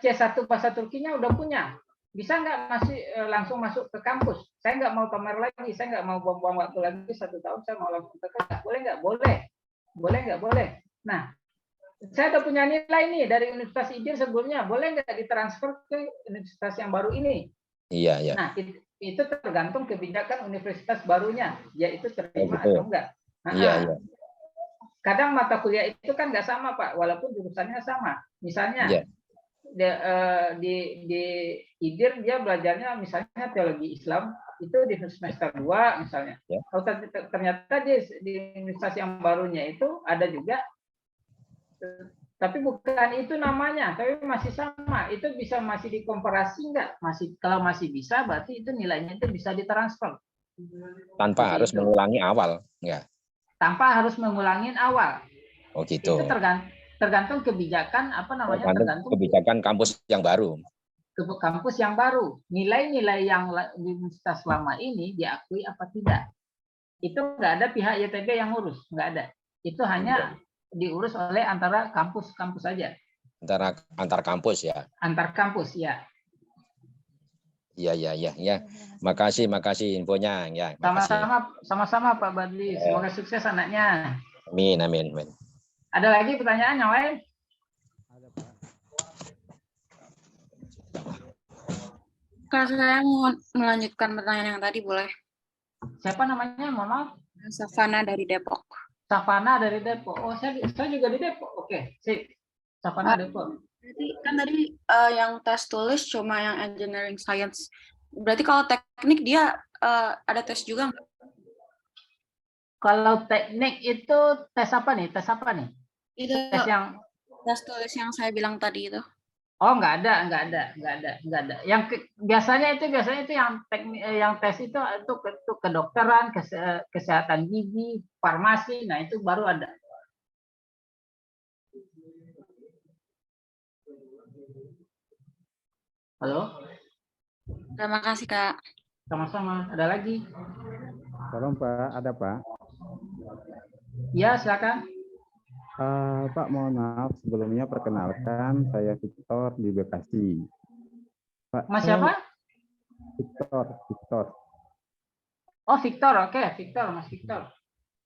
C1 bahasa Turkinya udah punya. Bisa nggak masih langsung masuk ke kampus? Saya nggak mau tomer lagi, saya nggak mau buang-buang waktu lagi 1 tahun, saya mau langsung ke kelas. Boleh nggak? Boleh. Nah, saya udah punya nilai nih dari Universitas IDIR sebelumnya. Boleh nggak ditransfer ke universitas yang baru ini? Iya. Nah, itu tergantung kebijakan universitas barunya, yaitu terima atau enggak. Iya. Kadang mata kuliah itu kan nggak sama, Pak, walaupun jurusannya sama. Misalnya di IDIR dia belajarnya misalnya teologi Islam, itu di semester 2 misalnya. Kalau ternyata di universitas yang barunya itu ada juga, tapi bukan itu namanya, tapi masih sama. Itu bisa masih dikomparasi nggak? Kalau masih bisa, berarti itu nilainya itu bisa ditransfer. Tanpa harus mengulangi awal, enggak? Tanpa harus mengulangin awal. Oh gitu. Itu tergantung kebijakan tergantung kebijakan kampus yang baru. Kampus yang baru. Nilai-nilai yang di universitas selama ini diakui apa tidak. Itu nggak ada pihak YTB yang ngurus, nggak ada. Itu hanya diurus oleh antara kampus-kampus saja. Antar kampus ya. Antar kampus ya. Iya. Makasih infonya ya. Sama-sama Pak Badli. Semoga sukses anaknya. Amin. Ada lagi pertanyaan yang lain? Kalau saya mau melanjutkan pertanyaan yang tadi, boleh? Siapa namanya? Mohon maaf. Savana dari Depok. Savana dari Depok. Oh, saya juga di Depok. Oke, sip. Savana Depok. Berarti kan tadi yang tes tulis cuma yang engineering science. Berarti kalau teknik dia ada tes juga nggak? Kalau teknik itu tes apa nih? Tes apa nih? Itu Tes yang tes tulis yang saya bilang tadi itu. oh nggak ada. Biasanya itu yang teknik yang tes itu untuk kedokteran, kesehatan gigi, farmasi. Nah itu baru ada. Halo, Terima kasih Kak. sama-sama. Ada lagi? Tolong Pak, ada Pak. Ya, silakan. Pak, mohon maaf sebelumnya perkenalkan saya Victor di Bekasi. Pak, Mas saya- siapa? Victor. Oh, Victor. Oke, Victor, Mas Victor.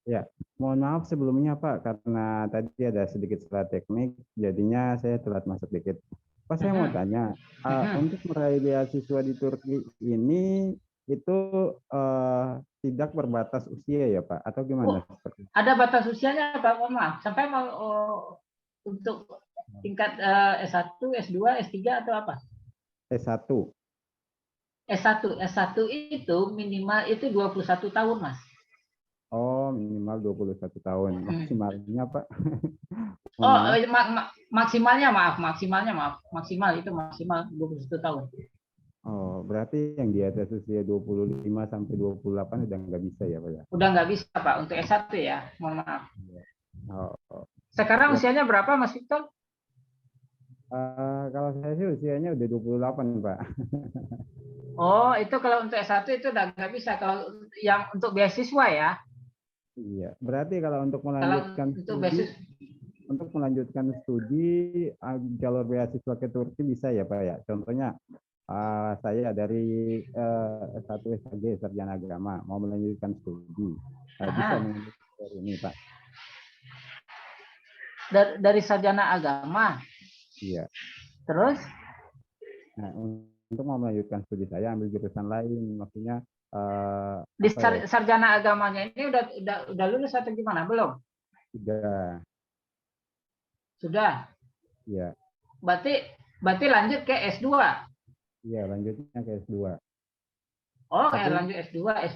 Ya, mohon maaf sebelumnya Pak karena tadi ada sedikit salah teknik, jadinya saya telat masuk dikit. Pak, saya mau tanya, untuk meraih beasiswa di Turki ini itu tidak berbatas usia ya Pak, atau gimana? Ada batas usianya, Pak. Mohon maaf. Sampai mau untuk tingkat S1, S2, S3 atau apa? S1. S1 itu minimal itu 21 tahun, Mas. Oh, minimal 21 tahun. Maksimalnya Pak. Oh, maksimalnya maksimal itu maksimal 21 tahun. Oh, berarti yang di atas usia 25 sampai 28 udah nggak bisa ya Pak ya? Udah nggak bisa Pak untuk S1 ya, mohon maaf. Oh. Sekarang usianya berapa Mas Victor? Kalau saya sih usianya udah 28 Pak. Oh, itu kalau untuk S1 itu udah nggak bisa. Kalau yang untuk beasiswa ya? Iya, berarti kalau untuk melanjutkan untuk melanjutkan studi jalur beasiswa ke Turki bisa ya Pak ya? Contohnya saya dari S1 SAG Sarjana Agama mau melanjutkan studi, bisa melanjutkan ini Pak. Dari Sarjana Agama. Iya. Terus? Nah, untuk mau melanjutkan studi saya ambil jurusan lain, maksudnya di sarjana agamanya ini udah lulus atau gimana? Belum? Sudah. Iya. Berarti lanjut ke S2. Iya, lanjutnya ke S2. Oh, lanjut S2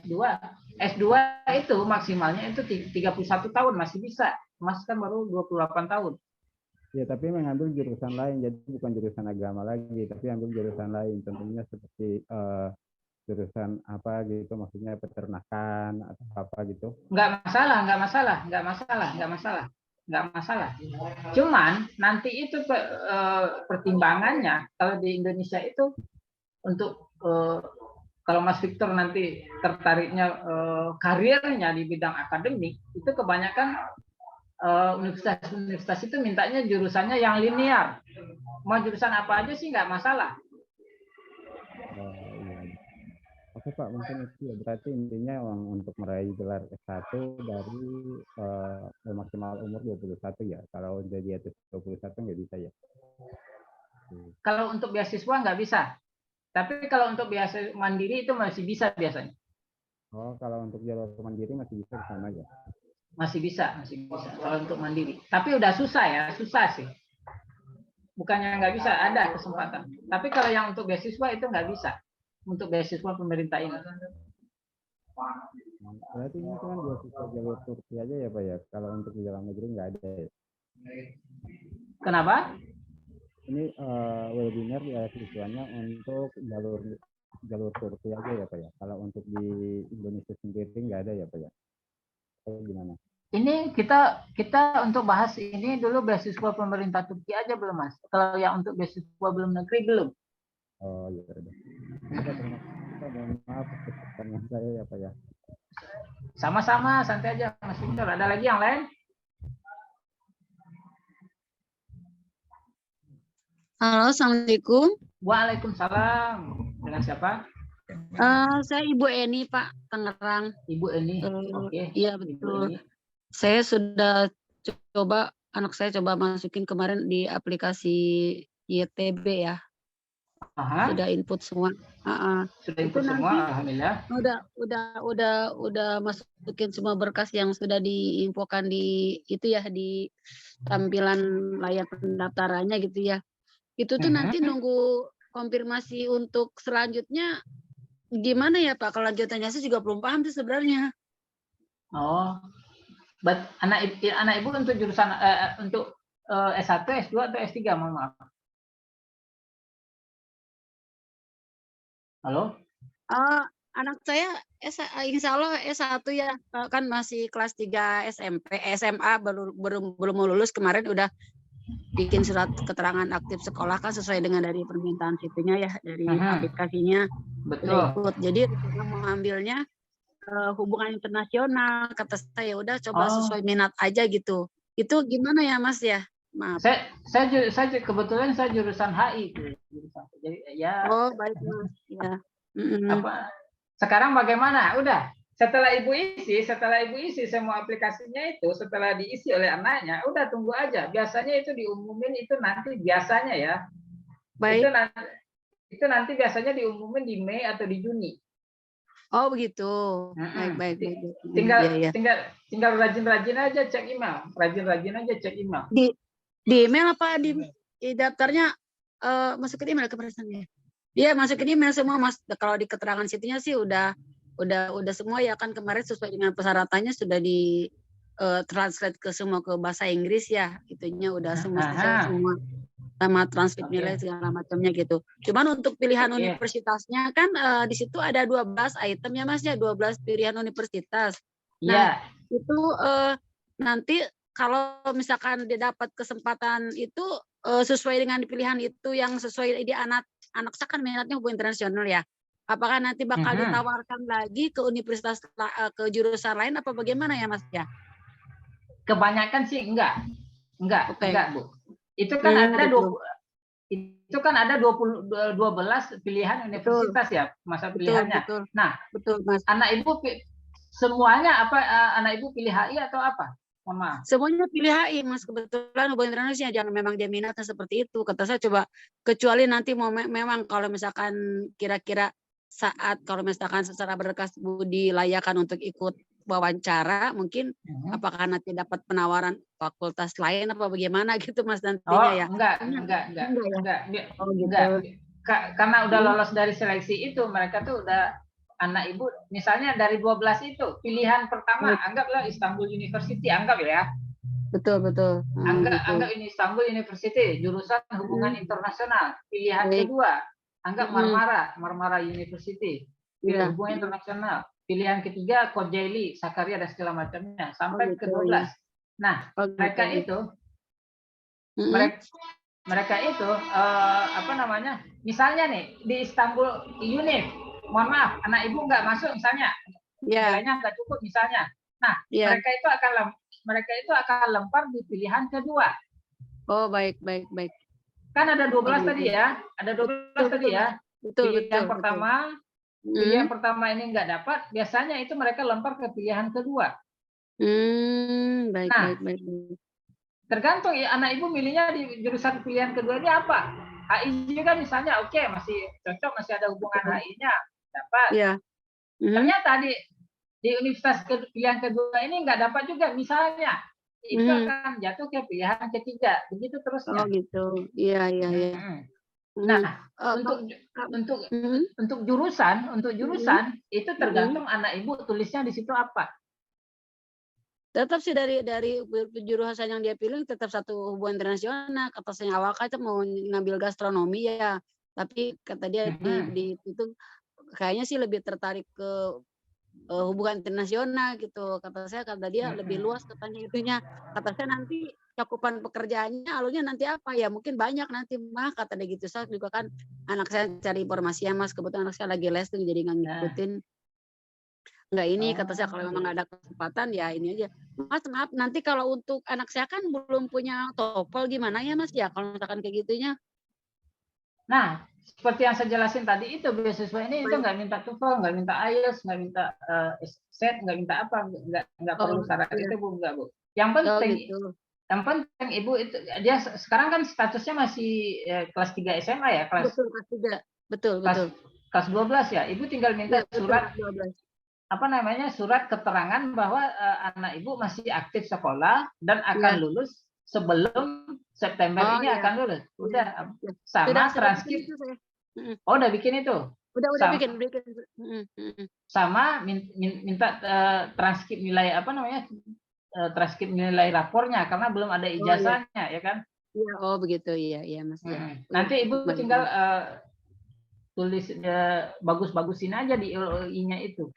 itu maksimalnya itu 31 tahun masih bisa. Mas kan baru 28 tahun. Ya, tapi mengambil jurusan lain, jadi bukan jurusan agama lagi, tapi ambil jurusan lain, tentunya seperti jurusan apa gitu, maksudnya peternakan atau apa gitu. Nggak masalah. Cuman nanti itu pertimbangannya kalau di Indonesia itu untuk kalau Mas Victor nanti tertariknya karirnya di bidang akademik, itu kebanyakan universitas itu mintanya jurusannya yang linear. Mau jurusan apa aja sih nggak masalah. Oke Pak, mungkin itu ya. Berarti intinya untuk meraih gelar S1 dari maksimal umur 21 ya. Kalau udah di atas 21 nggak bisa ya. Kalau untuk beasiswa nggak bisa. Tapi kalau untuk beasiswa mandiri itu masih bisa biasanya. Oh, kalau untuk jalur mandiri masih bisa ke sana ya? Masih bisa kalau untuk mandiri. Tapi udah susah sih. Bukannya nggak bisa, ada kesempatan. Tapi kalau yang untuk beasiswa itu nggak bisa. Untuk beasiswa pemerintah ini. Berarti ini kan beasiswa jalur Turki aja ya Pak ya? Kalau untuk di dalam negeri nggak ada ya? Kenapa? Ini webinar beasiswanya untuk jalur Turki aja ya Pak ya? Kalau untuk di Indonesia sendiri nggak ada ya Pak ya? Gimana? Ini kita untuk bahas ini dulu beasiswa pemerintah Turki aja belum Mas. Kalau yang untuk beasiswa belum negeri belum. Oh iya udah. Mohon maaf pertanyaan saya ya Pak ya. Sama-sama, santai aja Mas Victor. Ada lagi yang lain? Halo, Assalamualaikum. Waalaikumsalam. Dengan siapa? Saya Ibu Eni, Pak, Tangerang. Ibu Eni. Oke. Iya, betul. Saya sudah coba, anak saya coba masukin kemarin di aplikasi YTB ya. Sudah input semua. Sudah input semua, alhamdulillah. Udah masukin semua berkas yang sudah diinfokan di itu ya, di tampilan layar pendaftarannya gitu ya. Itu tuh nanti nunggu konfirmasi untuk selanjutnya gimana ya Pak? Kelanjutannya saya juga belum paham sih sebenarnya. Oh, anak ibu untuk jurusan untuk S1, S2 atau S3, mohon maaf. Halo? Anak saya insya Allah S1 ya, kan masih kelas 3 SMP, SMA belum mau lulus, kemarin udah bikin surat keterangan aktif sekolah kan sesuai dengan dari permintaan situnya ya, dari aplikasinya. Betul. Ikut. Jadi mau ambilnya hubungan internasional, kata saya udah coba sesuai minat aja gitu. Itu gimana ya Mas ya? Maaf. Saya kebetulan saya jurusan HI. Jadi ya. Oh baik Mas. Ya. Apa? Sekarang bagaimana? Udah. Setelah ibu isi semua aplikasinya itu, setelah diisi oleh anaknya, udah tunggu aja. Biasanya itu diumumin itu nanti biasanya ya. Baik. Itu nanti biasanya diumumin di Mei atau di Juni. Oh begitu. Baik. Tinggal rajin-rajin aja cek email. Rajin-rajin aja cek email. Di email apa di daftarnya masukin email ke perusahaannya? Iya masukin email semua Mas. Kalau di keterangan situnya sih udah semua ya, kan kemarin sesuai dengan persyaratannya sudah di translate ke semua ke bahasa Inggris ya. Itunya udah semua sama transkrip nilai segala macamnya gitu. Cuman untuk pilihan universitasnya kan di situ ada 12 item ya Mas ya, 12 pilihan universitas. Nah, itu nanti kalau misalkan dia dapat kesempatan itu sesuai dengan pilihan itu yang sesuai di anak saya kan minatnya hubungan internasional ya. Apakah nanti bakal ditawarkan lagi ke universitas ke jurusan lain apa bagaimana ya Mas ya? Kebanyakan sih enggak, Bu. Itu kan ada 12 pilihan universitas ya, masa pilihannya. Betul. Nah, betul Mas. Anak ibu semuanya apa? Anak ibu pilih HI atau apa? Mohon maaf. Semuanya pilih HI Mas, kebetulan hubungan internasional, jangan memang dia minatnya seperti itu. Kata saya coba kecuali nanti mau memang kalau misalkan kira-kira saat kalau misalkan secara berkas Budi layakan untuk ikut wawancara, mungkin apakah nanti dapat penawaran fakultas lain apa bagaimana gitu Mas nantinya ya? Enggak. Oh, gitu. Karena udah lolos dari seleksi itu, mereka tuh udah anak ibu misalnya dari 12 itu pilihan pertama anggaplah Istanbul University, anggap ya. Betul. Anggap ini Istanbul University jurusan hubungan internasional. Pilihan kedua anggap Marmara University hubungan internasional. Pilihan ketiga Kocaeli, Sakarya dan segala macamnya sampai ke 12. Nah, mereka itu apa namanya? Misalnya nih di Istanbul Unif, mohon maaf, anak ibu nggak masuk misalnya, nilainya nggak cukup misalnya. Nah, mereka itu akan lempar di pilihan kedua. Oh, baik. Kan ada 12 tadi ya, Pilihan pertama. Pilihan pertama ini nggak dapat, biasanya itu mereka lempar ke pilihan kedua. Baik. Tergantung ya, anak ibu milihnya di jurusan pilihan kedua ini apa. HI juga misalnya, oke, masih cocok, masih ada hubungan HI-nya, dapat. Ternyata di universitas pilihan kedua ini nggak dapat juga, misalnya. Itu akan jatuh ke pilihan ketiga, begitu terusnya. Oh gitu, iya. Nah, untuk jurusan itu tergantung anak ibu tulisnya di situ apa. Tetap sih dari jurusan yang dia pilih tetap satu hubungan internasional. Kata saya awal kan mau ngambil gastronomi ya, tapi kata dia di itu kayaknya sih lebih tertarik ke hubungan internasional gitu. Kata dia lebih luas katanya itunya. Kata saya nanti cakupan pekerjaannya alurnya nanti apa ya, mungkin banyak nanti mah kata dia gitu. Saya juga kan anak saya cari informasi ya Mas, kebetulan anak saya lagi les tuh jadi nggak ngikutin. Nggak ini kata saya kalau memang ada kesempatan ya ini aja. Mas maaf nanti kalau untuk anak saya kan belum punya TOEFL gimana ya Mas ya kalau misalkan kayak gitunya. Nah, seperti yang saya jelasin tadi itu beasiswa ini itu nggak minta TOEFL, nggak minta IELTS, nggak minta SAT, nggak minta apa, nggak perlu syarat itu Bu, nggak Bu. Yang penting Ibu itu dia sekarang kan statusnya masih kelas 3 SMA ya, kelas kelas 3. Betul. Kelas 12 ya. Ibu tinggal minta surat 12. Apa namanya? Surat keterangan bahwa anak Ibu masih aktif sekolah dan akan lulus sebelum September ini iya. akan lulus. Udah Iya. sama Sudah transkrip. bikin itu saya. Oh, udah bikin itu. Udah Sama, bikin. sama minta transkrip nilai apa namanya? Transkrip nilai rapornya karena belum ada ijazahnya, ya kan? Iya, oh begitu, iya Mas. Ya. Nanti Ibu tinggal tulis bagus-bagusin aja di LOI-nya itu.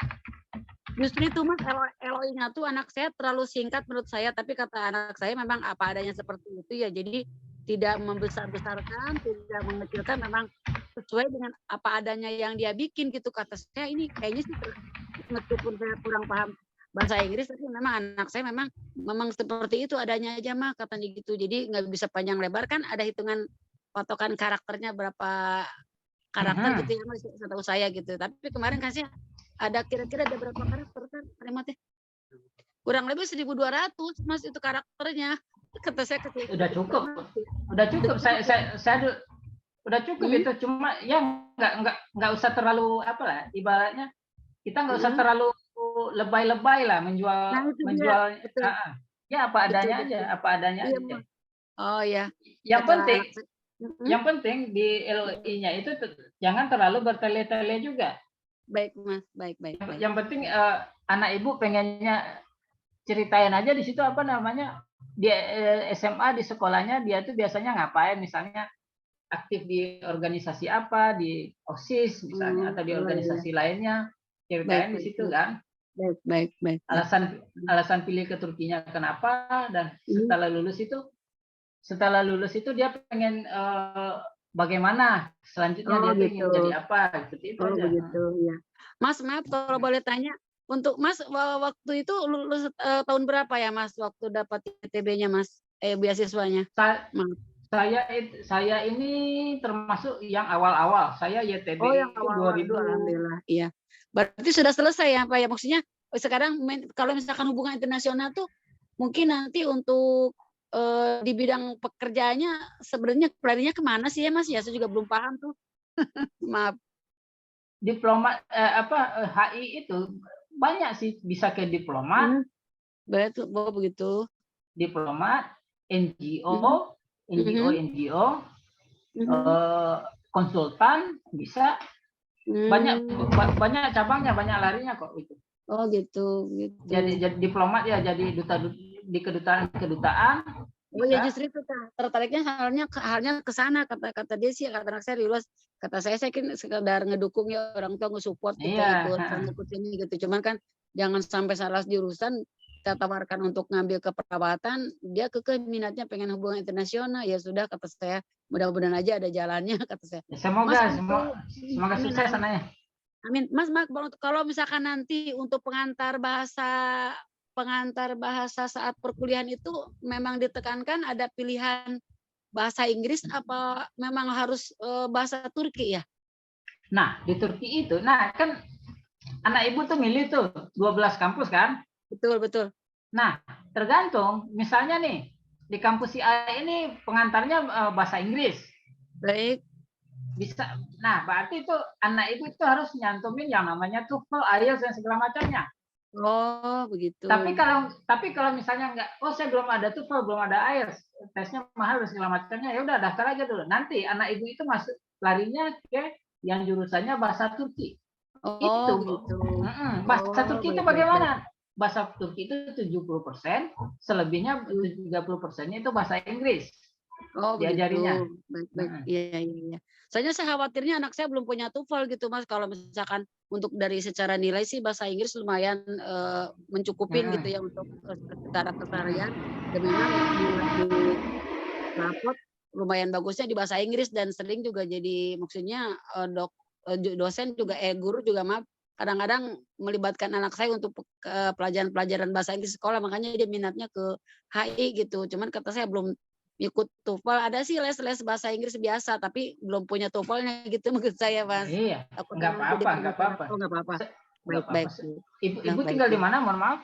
Justru itu Mas, LOI-nya tuh anak saya terlalu singkat menurut saya, tapi kata anak saya memang apa adanya seperti itu ya, jadi tidak membesar-besarkan, tidak mengecilkan, memang sesuai dengan apa adanya yang dia bikin gitu. Kata saya ini kayaknya sih meskipun saya kurang paham bahasa Inggris, tapi memang anak saya memang seperti itu adanya aja mah katanya gitu. Jadi nggak bisa panjang lebar, kan ada hitungan patokan karakternya berapa karakter gitu ya Mas, setahu saya gitu. Tapi kemarin kan saya ada kira-kira ada berapa karakter kan remote-nya? Kurang lebih 1.200 Mas itu karakternya. Kata saya kecil. Udah cukup. Saya udah cukup itu, cuma ya nggak usah terlalu apa lah, ibaratnya kita nggak usah terlalu lebay-lebay lah menjual ya apa adanya aja, apa adanya aja. Oh ya. Yang penting di LOI-nya itu jangan terlalu bertele-tele juga. Baik Mas, baik. Yang penting anak Ibu pengennya ceritain aja di situ apa namanya, di SMA di sekolahnya dia tuh biasanya ngapain, misalnya aktif di organisasi apa, di OSIS misalnya, atau di organisasi lainnya, ceritain di situ kan. Baik. Alasan pilih ke Turkinya kenapa, dan setelah lulus itu dia pengen bagaimana selanjutnya, dia ingin jadi apa, seperti itu aja. Begitu ya. Mas, maaf kalau boleh tanya, untuk Mas waktu itu lulus tahun berapa ya Mas waktu dapat ITB-nya Mas, beasiswanya? Saya ini termasuk yang awal-awal. Saya YTB yang itu awal 2000. Alhamdulillah. Iya. Berarti sudah selesai ya Pak ya, maksudnya sekarang kalau misalkan hubungan internasional tuh mungkin nanti untuk di bidang pekerjaannya sebenarnya pelarinya kemana sih ya Mas ya? Saya juga belum paham tuh. Maaf. Diplomat HI itu banyak sih, bisa ke diplomat. Betul, begitu. Diplomat, NGO, konsultan bisa. Banyak cabangnya, banyak larinya kok itu. Oh gitu. Jadi diplomat ya, jadi di kedutaan. Oh ya, justru itu tertariknya halnya ke sana, kata dia sih, kata anak saya lulus, kata saya kan sekedar ngedukung ya, orang tua nge-support gitu, ikut sini gitu. Cuman kan jangan sampai salah jurusan, kita tawarkan untuk ngambil keperawatan, dia minatnya pengen hubungan internasional, ya sudah, kata saya mudah-mudahan aja ada jalannya, kata saya. Semoga sukses sananya. Amin. Mas, kalau misalkan nanti untuk pengantar bahasa saat perkuliahan itu memang ditekankan ada pilihan bahasa Inggris apa memang harus bahasa Turki ya? Nah, di Turki itu, kan anak Ibu tuh milih tuh 12 kampus kan? Betul. Nah, tergantung, misalnya nih, di kampus si A ini pengantarnya bahasa Inggris. Baik. Bisa. Nah, berarti itu anak Ibu itu harus nyantumin yang namanya TOEFL, IELTS dan segala macamnya. Oh, begitu. Tapi kalau misalnya saya belum ada TOEFL, belum ada IELTS, tesnya mahal dan segala macamnya, ya udah daftar aja dulu. Nanti anak Ibu itu masuk larinya ke yang jurusannya bahasa Turki. Itu. Gitu. Bahasa Turki itu bagaimana? Bahasa Turki itu 70%, selebihnya 30%-nya itu bahasa Inggris. Diajarinya. Baik. Iya. Soalnya saya khawatirnya anak saya belum punya TOEFL gitu Mas. Kalau misalkan untuk dari secara nilai sih bahasa Inggris lumayan mencukupin gitu ya untuk secara keseharian. Dan memang di rapot lumayan bagusnya di bahasa Inggris, dan sering juga jadi maksudnya dosen juga guru juga kadang-kadang melibatkan anak saya untuk pelajaran bahasa Inggris sekolah, makanya dia minatnya ke HI gitu. Cuman kata saya belum ikut TOEFL, ada sih les bahasa Inggris biasa, tapi belum punya TOEFL-nya gitu menurut saya Mas. Iya, nggak apa-apa. Oh, nggak apa-apa. Baik. Ibu tinggal di mana, mohon maaf?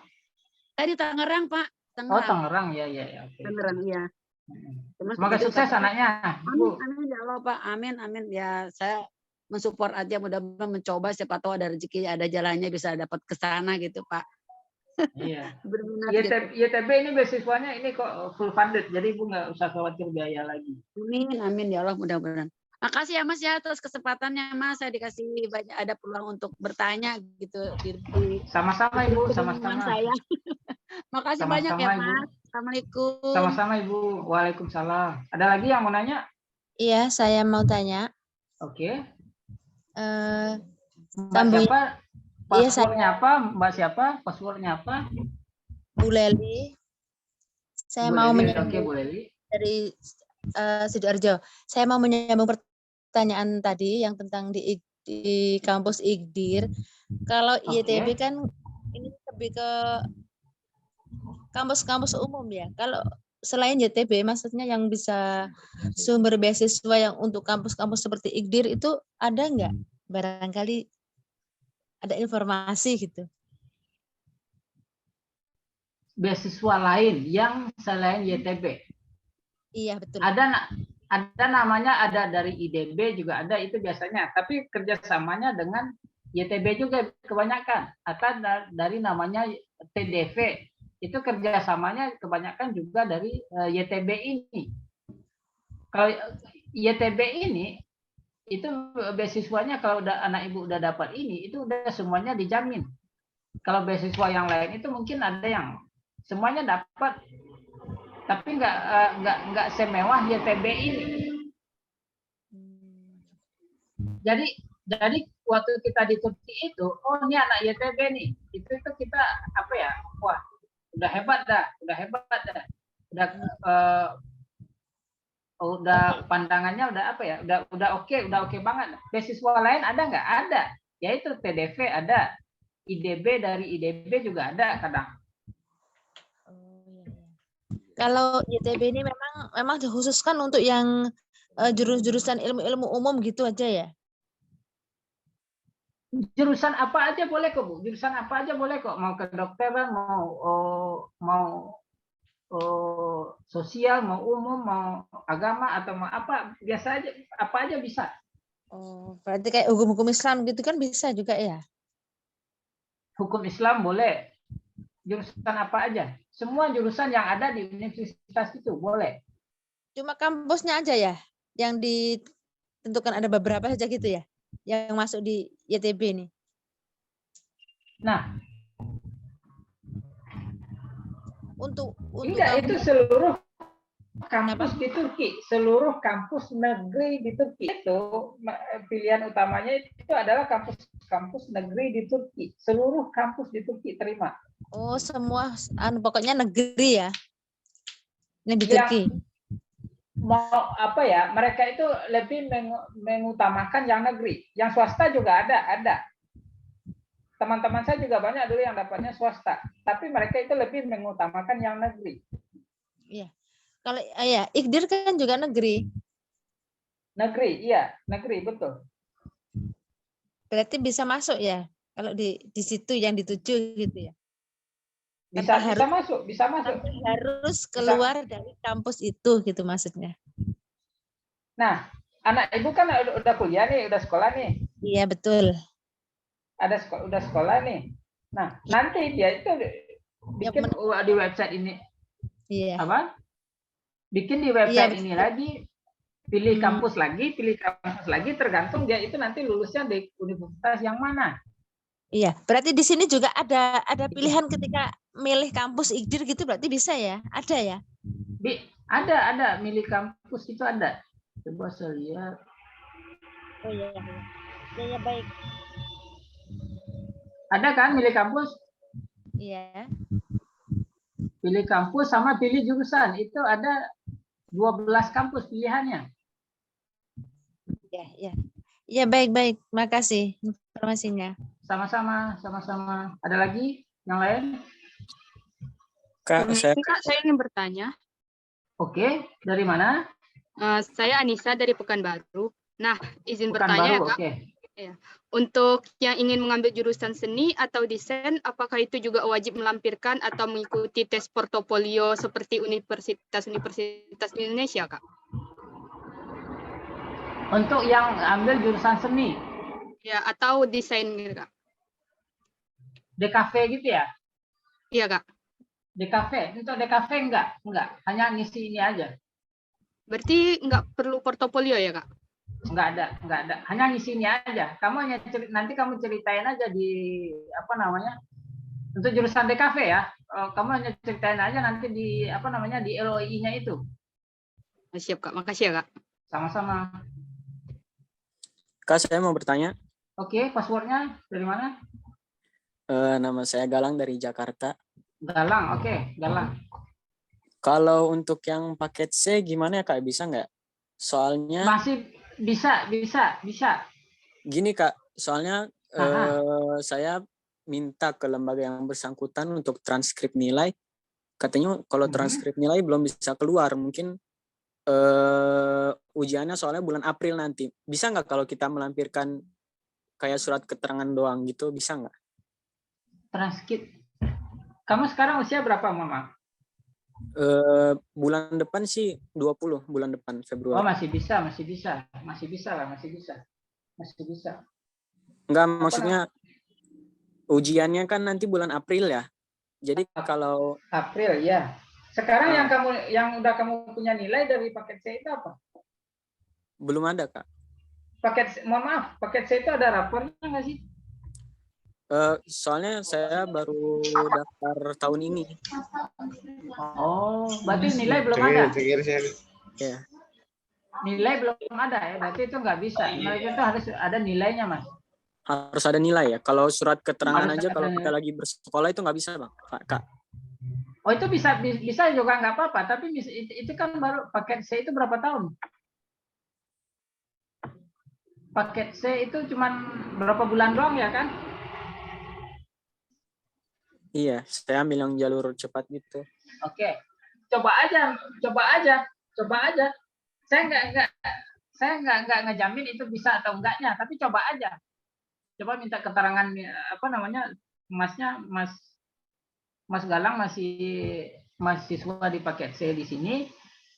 Saya di Tangerang, Pak. Oh, Tangerang, ya. Okay. Tangerang, iya. Semoga sukses anaknya. Amin ya Allah Pak, amin. Ya saya mensupport aja, mudah-mudahan mencoba, siapa tahu ada rezeki, ada jalannya bisa dapat ke sana gitu Pak. Iya. berminat gitu. YTB ini beasiswanya ini kok full funded, jadi Ibu nggak usah khawatir biaya lagi. Amin, amin ya Allah, mudah-mudahan. Makasih ya Mas ya atas kesempatannya Mas, saya dikasih banyak, ada peluang untuk bertanya gitu di Sama-sama Ibu, kebingungan sama-sama. saya. Makasih banyak ya Sama-sama Ibu. Mas. Assalamualaikum. Sama-sama Ibu. Waalaikumsalam. Ada lagi yang mau nanya? Iya, saya mau tanya. Oke. Mbak Sambung. siapa? Iya, Passwordnya apa? Mbak siapa? Passwordnya apa? Bu Leli. Saya Bu mau Leli. menyambung Oke, Bu Leli. dari Sidoarjo. Saya mau menyambung pertanyaan tadi yang tentang di kampus IGDIR. Kalau ITB kan ini lebih ke kampus-kampus umum ya. Kalau selain YTB, maksudnya yang bisa sumber beasiswa yang untuk kampus-kampus seperti IGDIR itu ada nggak? Barangkali ada informasi gitu. Beasiswa lain yang selain YTB. Iya, betul. Ada namanya, ada dari IDB juga ada, itu biasanya. Tapi kerjasamanya dengan YTB juga kebanyakan. Atau dari namanya TDV. Itu kerjasamanya kebanyakan juga dari YTB ini. Kalau YTB ini, itu beasiswanya kalau anak ibu udah dapat ini, itu udah semuanya dijamin. Kalau beasiswa yang lain itu mungkin ada yang semuanya dapat, tapi nggak semewah YTB ini. Jadi waktu kita di Turki itu, oh ini anak YTB nih, itu kita apa ya, wah udah hebat dah, udah pandangannya udah apa ya, udah oke banget. Beasiswa lain ada nggak? Ada, yaitu TDV ada, IDB dari IDB juga ada kadang. Kalau YTB ini memang dikhususkan untuk yang jurusan ilmu-ilmu umum gitu aja ya? Jurusan apa aja boleh kok Bu, jurusan apa aja boleh kok, mau kedokteran, mau sosial, mau umum, mau agama atau mau apa, biasa aja, apa aja bisa. Oh, berarti kayak hukum-hukum Islam gitu kan bisa juga ya? Hukum Islam boleh, jurusan apa aja, semua jurusan yang ada di universitas itu boleh. Cuma kampusnya aja ya, yang ditentukan ada beberapa saja gitu ya, yang masuk di YTB ini. Nah, untuk enggak, itu seluruh kampus di Turki, seluruh kampus negeri di Turki itu pilihan utamanya itu adalah kampus negeri di Turki, seluruh kampus di Turki terima. Oh, semua pokoknya negeri ya, yang di Turki. Mau apa ya, mereka itu lebih mengutamakan yang negeri, yang swasta juga ada. Teman-teman saya juga banyak dulu yang dapatnya swasta, tapi mereka itu lebih mengutamakan yang negeri. Iya. Kalau ya IGDIR kan juga negeri. Negeri, iya, negeri betul. Berarti bisa masuk ya, kalau di situ yang dituju gitu ya. Bisa masuk. Harus keluar dari kampus itu gitu maksudnya. Nah, anak ibu kan udah kuliah nih, udah sekolah nih. Iya betul. Udah sekolah nih. Nah, nanti dia itu bikin di website ini. Iya. Apa? Bikin di website ini lagi, pilih kampus lagi, tergantung dia itu nanti lulusnya di universitas yang mana. Iya, berarti di sini juga ada pilihan ketika milih kampus IGDIR gitu, berarti bisa ya? Ada ya? Ada milih kampus itu ada. Coba saya lihat. Oh iya. Ya baik. Ada kan milih kampus? Iya. Pilih kampus sama pilih jurusan. Itu ada 12 kampus pilihannya. Iya. Ya baik. Makasih informasinya. Sama-sama. Ada lagi yang lain? Kak, saya ingin bertanya. Oke, dari mana? Saya Anissa dari Pekanbaru. Nah, izin Pekanbaru, bertanya ya, Kak. oke. Ya. Untuk yang ingin mengambil jurusan seni atau desain, apakah itu juga wajib melampirkan atau mengikuti tes portofolio seperti universitas-universitas di Indonesia, Kak? Untuk yang ambil jurusan seni? Ya, atau desain gitu, Kak. DKV gitu ya? Iya, Kak. DKV, untuk DKV enggak, hanya ngisi ini aja. Berarti nggak perlu portofolio ya, Kak? Enggak ada, hanya ngisi ini aja. Kamu hanya nanti kamu ceritain aja di apa namanya, untuk jurusan DKV ya, kamu hanya ceritain aja nanti di apa namanya di LOI-nya itu. Siap, Kak. Makasih ya, Kak. Sama-sama. Kak, saya mau bertanya. Oke, passwordnya dari mana? Nama saya Galang dari Jakarta. Galang, oke, Galang. Kalau untuk yang paket C gimana ya Kak? Bisa nggak? Soalnya masih bisa. Gini Kak, soalnya saya minta ke lembaga yang bersangkutan untuk transkrip nilai. Katanya kalau transkrip nilai belum bisa keluar, mungkin ujiannya soalnya bulan April nanti. Bisa nggak kalau kita melampirkan kayak surat keterangan doang gitu, bisa nggak? Transkrip. Kamu sekarang usia berapa, Mama? Bulan depan sih 20, bulan depan Februari. Oh, masih bisa lah. Enggak, maksudnya ujiannya kan nanti bulan April ya. Jadi kalau April ya. Sekarang yang udah kamu punya nilai dari paket C itu apa? belum ada, Kak. Mohon maaf, paket C itu ada rapornya nggak sih? Soalnya saya baru daftar tahun ini. Oh, berarti nilai belum ada. Ya. Nilai belum ada ya, berarti itu nggak bisa. Nilai itu harus ada nilainya, Mas. Harus ada nilai ya. Kalau surat keterangan Harus aja ada kalau nilai. kita lagi bersekolah itu nggak bisa, Bang, Kak. Oh, itu bisa juga nggak apa-apa, tapi itu kan baru paket C itu berapa tahun? Paket C itu cuman berapa bulan doang ya kan? Iya, saya ambil yang jalur cepat gitu. Oke, coba aja. Saya nggak ngejamin itu bisa atau enggaknya, tapi coba aja. Coba minta keterangan apa namanya, Mas Galang masih mahasiswa di paket C di sini,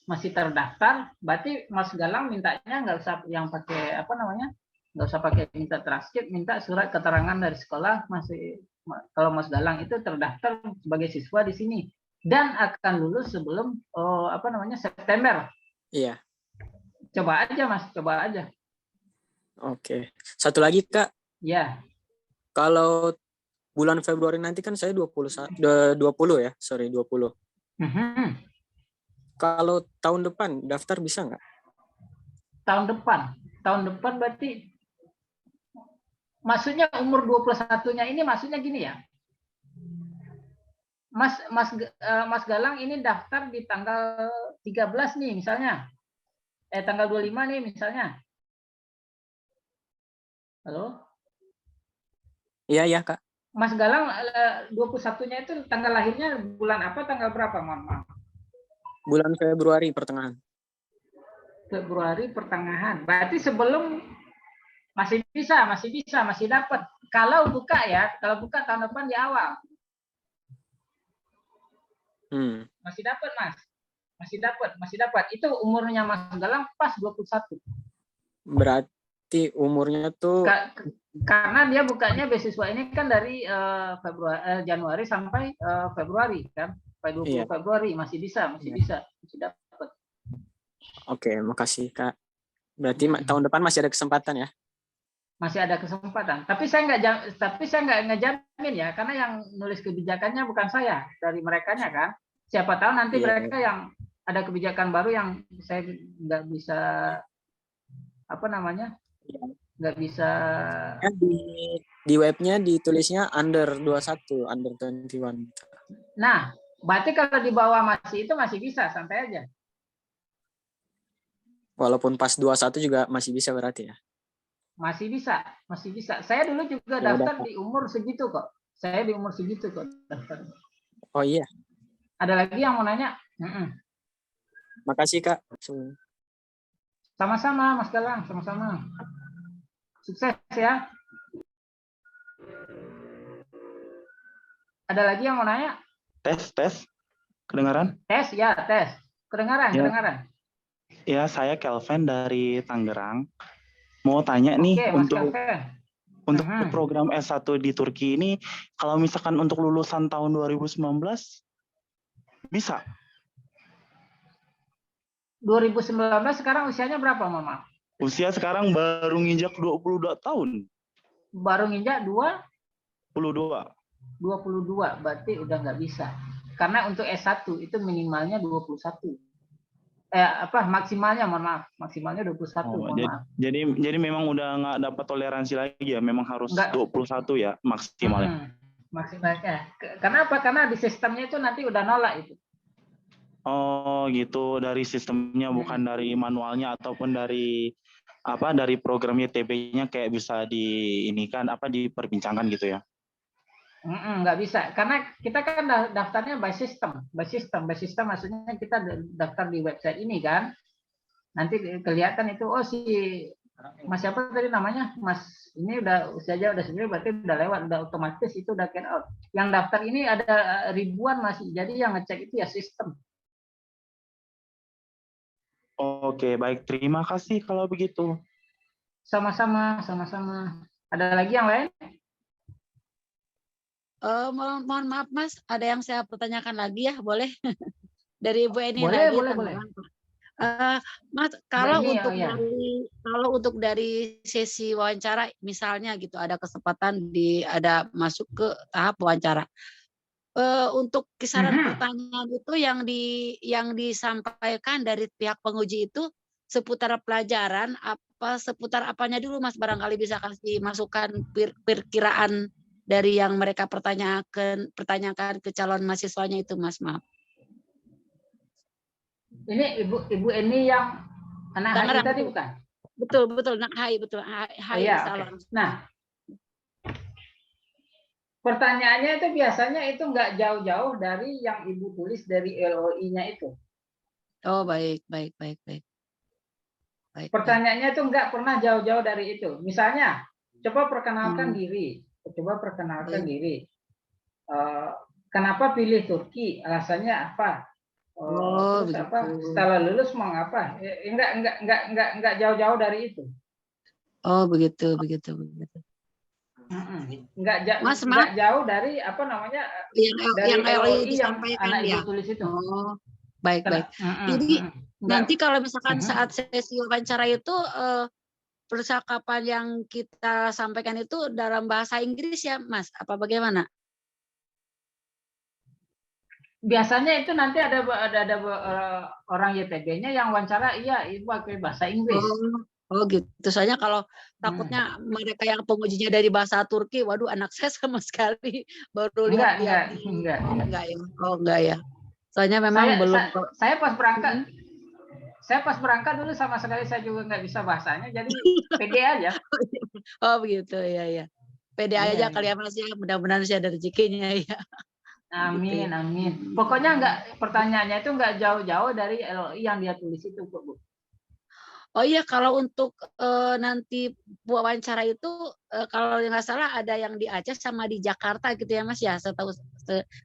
masih terdaftar. Berarti Mas Galang mintanya nggak usah yang pakai apa namanya, nggak usah pakai minta transkrip, minta surat keterangan dari sekolah masih. Kalau Mas Galang itu terdaftar sebagai siswa di sini dan akan lulus sebelum apa namanya September. Iya. Coba aja Mas, coba aja. Oke. Satu lagi Kak. Ya. Kalau bulan Februari nanti kan saya 20 ya, sorry 20. Kalau tahun depan daftar bisa nggak? Tahun depan berarti maksudnya umur 21-nya ini maksudnya gini ya. Mas Galang ini daftar di tanggal 13 nih misalnya. Tanggal 25 nih misalnya. Halo? Iya, Kak. Mas Galang 21-nya itu tanggal lahirnya bulan apa, tanggal berapa, Mohon maaf? Bulan Februari pertengahan. Februari pertengahan. Berarti sebelum masih dapat. Kalau buka tahun depan di awal. Masih dapat, Mas. Masih dapat. Itu umurnya Mas Galang pas 21. Berarti umurnya tuh karena dia bukanya beasiswa ini kan dari Januari sampai Februari kan. Sampai 20 Februari masih dapat. Oke, makasih Kak. Berarti tahun depan masih ada kesempatan ya? Masih ada kesempatan. Tapi saya nggak ngejamin ya, karena yang nulis kebijakannya bukan saya, dari merekanya kan. Siapa tahu nanti mereka yang ada kebijakan baru yang saya nggak bisa apa namanya, nggak bisa. Di webnya ditulisnya under 21, under 21. Nah, berarti kalau di bawah itu masih bisa, santai aja. Walaupun pas 21 juga masih bisa berarti ya? Masih bisa. Saya dulu juga daftar di umur segitu kok. Daftar. Oh iya. Ada lagi yang mau nanya? Makasih Kak. Sama-sama Mas Galang, sama-sama. Sukses ya. Ada lagi yang mau nanya? Tes. Kedengaran? Tes. Kedengaran. Ya, saya Kelvin dari Tangerang. Mau tanya nih Mas untuk Kelvin. Untuk program S1 di Turki ini, kalau misalkan untuk lulusan tahun 2019, bisa? 2019 sekarang usianya berapa, Mama? Usia sekarang baru nginjak 22 tahun. Baru nginjak 22. 22, berarti udah nggak bisa. Karena untuk S1 itu minimalnya 21. Maksimalnya, mohon maaf. Maksimalnya 21, mohon maaf. Jadi memang udah nggak dapat toleransi lagi ya, memang harus 21 ya maksimalnya. Maksimalnya. Kenapa? Karena di sistemnya itu nanti udah nolak itu. Oh gitu, dari sistemnya bukan dari manualnya ataupun dari dari program YTB-nya kayak bisa diperbincangkan gitu ya. Nggak bisa, karena kita kan daftarnya by system maksudnya kita daftar di website ini kan, nanti kelihatan itu si Mas siapa tadi namanya, Mas ini udah usianya udah segini, berarti udah lewat, udah otomatis itu udah get out. Yang daftar ini ada ribuan masih, jadi yang ngecek itu ya sistem. Oke, baik, terima kasih kalau begitu. Sama-sama. Ada lagi yang lain? Mohon maaf Mas, ada yang saya pertanyakan lagi ya, boleh? Dari Ibu Eni Boleh, lagi. boleh. Mas, kalau Ini, untuk dari sesi wawancara, misalnya gitu, ada kesempatan ada masuk ke tahap wawancara. Untuk kisaran pertanyaan itu yang disampaikan dari pihak penguji itu seputar pelajaran, seputar apanya dulu Mas, barangkali bisa kasih masukan perkiraan dari yang mereka pertanyakan ke calon mahasiswanya itu, Mas, maaf. Ini Ibu Eni yang anak HI tadi bukan? Betul, anak HI, betul. HI Okay. Nah, pertanyaannya itu biasanya itu nggak jauh-jauh dari yang Ibu tulis dari LOI-nya itu. Oh, baik. Pertanyaannya itu nggak pernah jauh-jauh dari itu. Misalnya, coba perkenalkan diri. Kenapa pilih Turki? Alasannya apa? Terus apa? Setelah lulus mau apa? Enggak jauh-jauh dari itu. Oh, begitu. Enggak jauh dari apa namanya? Yang LOI yang disampaikan anak ya. Ibu tulis itu. Oh, baik. Jadi nanti kalau misalkan saat sesi wawancara itu percakapan yang kita sampaikan itu dalam bahasa Inggris ya, Mas? Apa bagaimana? Biasanya itu nanti ada orang YTB-nya yang wawancara, Ibu pakai bahasa Inggris. Oh gitu. Soalnya kalau takutnya mereka yang pengujinya dari bahasa Turki, waduh anak saya sama sekali baru lihat enggak ya. Oh enggak ya. Soalnya memang saya pas berangkat dulu sama sekali saya juga nggak bisa bahasanya, jadi pede aja. Oh begitu ya. Pede aja kali ya Mas ya, mudah-mudahan saya ada rezekinya ya. Amin. Pokoknya pertanyaannya itu nggak jauh-jauh dari LOI yang dia tulis itu, Bu. Oh iya, kalau untuk nanti wawancara itu kalau nggak salah ada yang di Aceh sama di Jakarta gitu ya Mas ya, setahu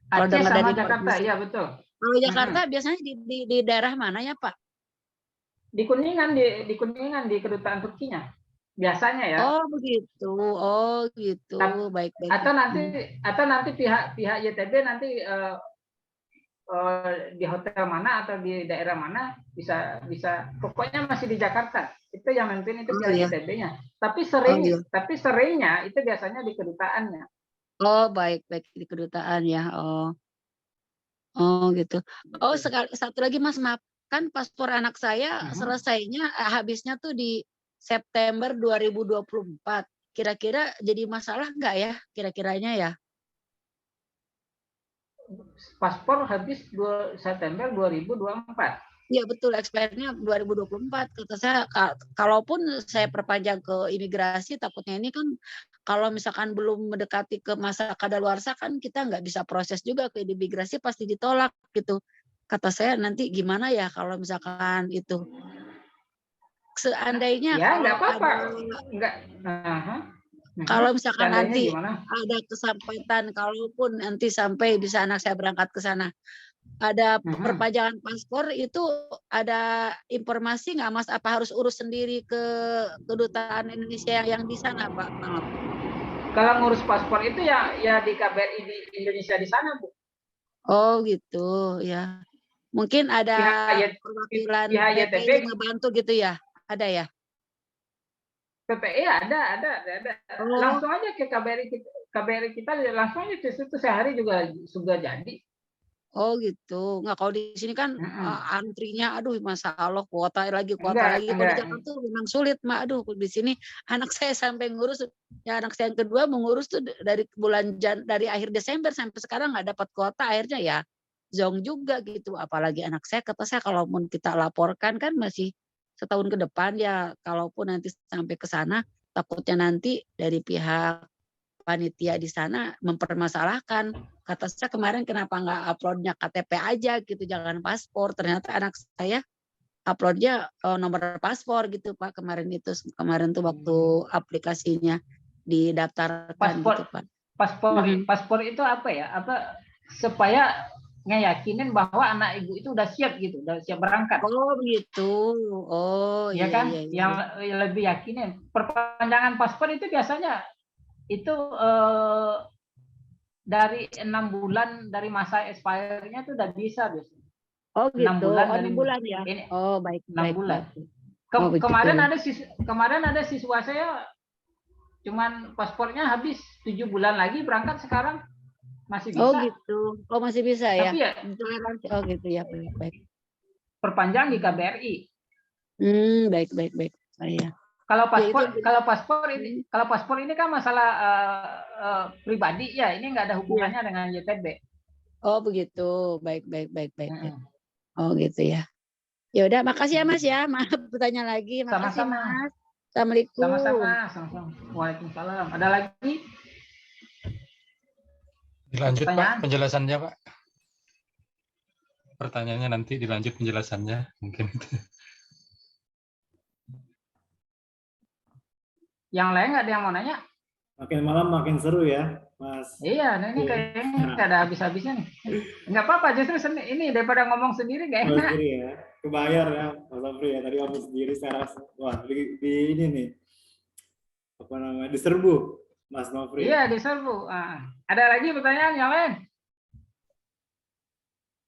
kalau Aceh dengar sama dari Jakarta, iya betul. Kalau Jakarta biasanya di daerah mana ya Pak? Di Kuningan, di kedutaan Turkinya biasanya ya. Oh gitu. Baik. Atau nanti pihak YTB nanti di hotel mana atau di daerah mana bisa pokoknya masih di Jakarta. Itu yang nentuin itu pihak YTB-nya. Tapi seringnya itu biasanya di kedutaannya. Oh baik di kedutaan ya. Oh gitu. Oh satu lagi Mas, maaf, kan paspor anak saya selesainya habisnya tuh di September 2024. Kira-kira jadi masalah nggak ya kira-kiranya ya? Paspor habis September 2024. Iya betul, expirednya 2024. Kata saya, kalaupun saya perpanjang ke imigrasi, takutnya ini kan kalau misalkan belum mendekati ke masa kadaluarsa kan kita nggak bisa proses juga ke imigrasi, pasti ditolak gitu. Kata saya nanti gimana ya kalau misalkan itu. Seandainya ya nggak apa-apa. Kalau misalkan nanti ada kesempatan, kalaupun nanti sampai bisa anak saya berangkat ke sana, ada perpanjangan paspor itu ada informasi nggak Mas? Apa harus urus sendiri ke kedutaan Indonesia yang di sana Pak? Kalau ngurus paspor itu ya di KBRI di Indonesia di sana, Bu. Oh gitu ya. Mungkin ada perwakilan pihak PPI YTB yang ngebantu gitu ya? Ada ya? PPI ada. Oh. Langsung aja ke KBRI kita langsung aja di situ sehari juga sudah jadi. Oh gitu. Nggak, kalau di sini kan antrinya, aduh masa Allah kuota lagi. Kalau di Jakarta tuh memang sulit, Mak. Aduh di sini anak saya sampai ngurus, ya anak saya yang kedua mengurus tuh dari dari akhir Desember sampai sekarang nggak dapat kuota, akhirnya ya zong juga gitu. Apalagi anak saya, kata saya kalaupun kita laporkan kan masih setahun ke depan ya, kalaupun nanti sampai ke sana takutnya nanti dari pihak panitia di sana mempermasalahkan. Kata saya kemarin kenapa nggak uploadnya KTP aja gitu, jangan paspor. Ternyata anak saya uploadnya nomor paspor gitu Pak kemarin tuh waktu aplikasinya didaftarkan gitu Pak. Paspor itu apa ya? Supaya ngeyakinin bahwa anak ibu itu udah siap gitu, udah siap berangkat. Oh gitu. Oh ya iya, kan? iya. Yang lebih yakinin. Perpanjangan paspor itu biasanya itu dari 6 bulan dari masa expire-nya itu udah bisa biasanya. Oh gitu. 6 bulan 6 bulan ya. Ini, oh baik. 6 bulan. Kemarin ada siswa saya cuman paspornya habis 7 bulan lagi berangkat, sekarang masih bisa. Oh gitu. Oh masih bisa ya. Tapi ya oh gitu ya, baik. Perpanjang di KBRI. Baik. Oh, iya. Kalau paspor ini kan masalah pribadi ya, ini nggak ada hubungannya dengan YTB. Oh begitu, baik. Oh gitu ya. Ya udah, makasih ya Mas ya. Maaf bertanya lagi. Makasih Sama-sama. Mas. Assalamualaikum. Sama-sama. Waalaikumsalam. Ada lagi? Dilanjut Pak penjelasannya Pak. Pertanyaannya nanti dilanjut penjelasannya mungkin itu. Yang lain nggak ada yang mau nanya? Makin malam makin seru ya, Mas. Iya, ini kayaknya nggak ada habis-habisnya nih. Nggak apa-apa, justru ini daripada ngomong sendiri nggak enak. Sendiri ya, kebayar ya, Mas Afri ya. Tadi ngomong sendiri, saya rasa, wah di ini nih, apa namanya, diserbu, Mas Nofri. Iya, diserbu. Ada lagi pertanyaan yang lain?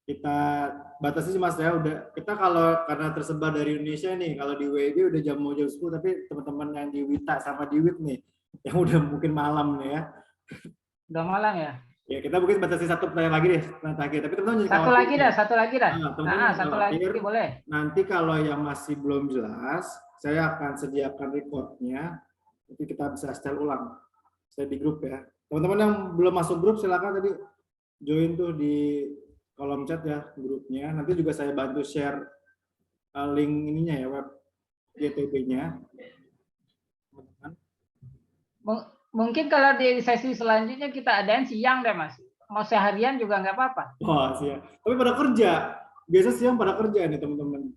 Kita batasi sih Mas ya, udah kita kalau karena tersebar dari Indonesia nih, kalau di WIB udah jam 10, tapi teman-teman yang di Wita sama di WIT nih yang udah mungkin malam nih ya. Udah malam ya? Ya kita mungkin batasi satu pertanyaan lagi deh, terakhir. Tapi teman-teman satu lagi dah. Satu lagi boleh. Nanti kalau yang masih belum jelas, saya akan sediakan recordnya, nanti kita bisa setel ulang. Saya di grup ya. Teman-teman yang belum masuk grup silakan tadi join tuh di kolom chat ya grupnya. Nanti juga saya bantu share link ininya ya, web YTB-nya. Mungkin kalau di sesi selanjutnya kita adain siang deh Mas. Mau seharian juga nggak apa-apa. Wah siang. Tapi pada kerja. Biasa siang pada kerja nih teman-teman.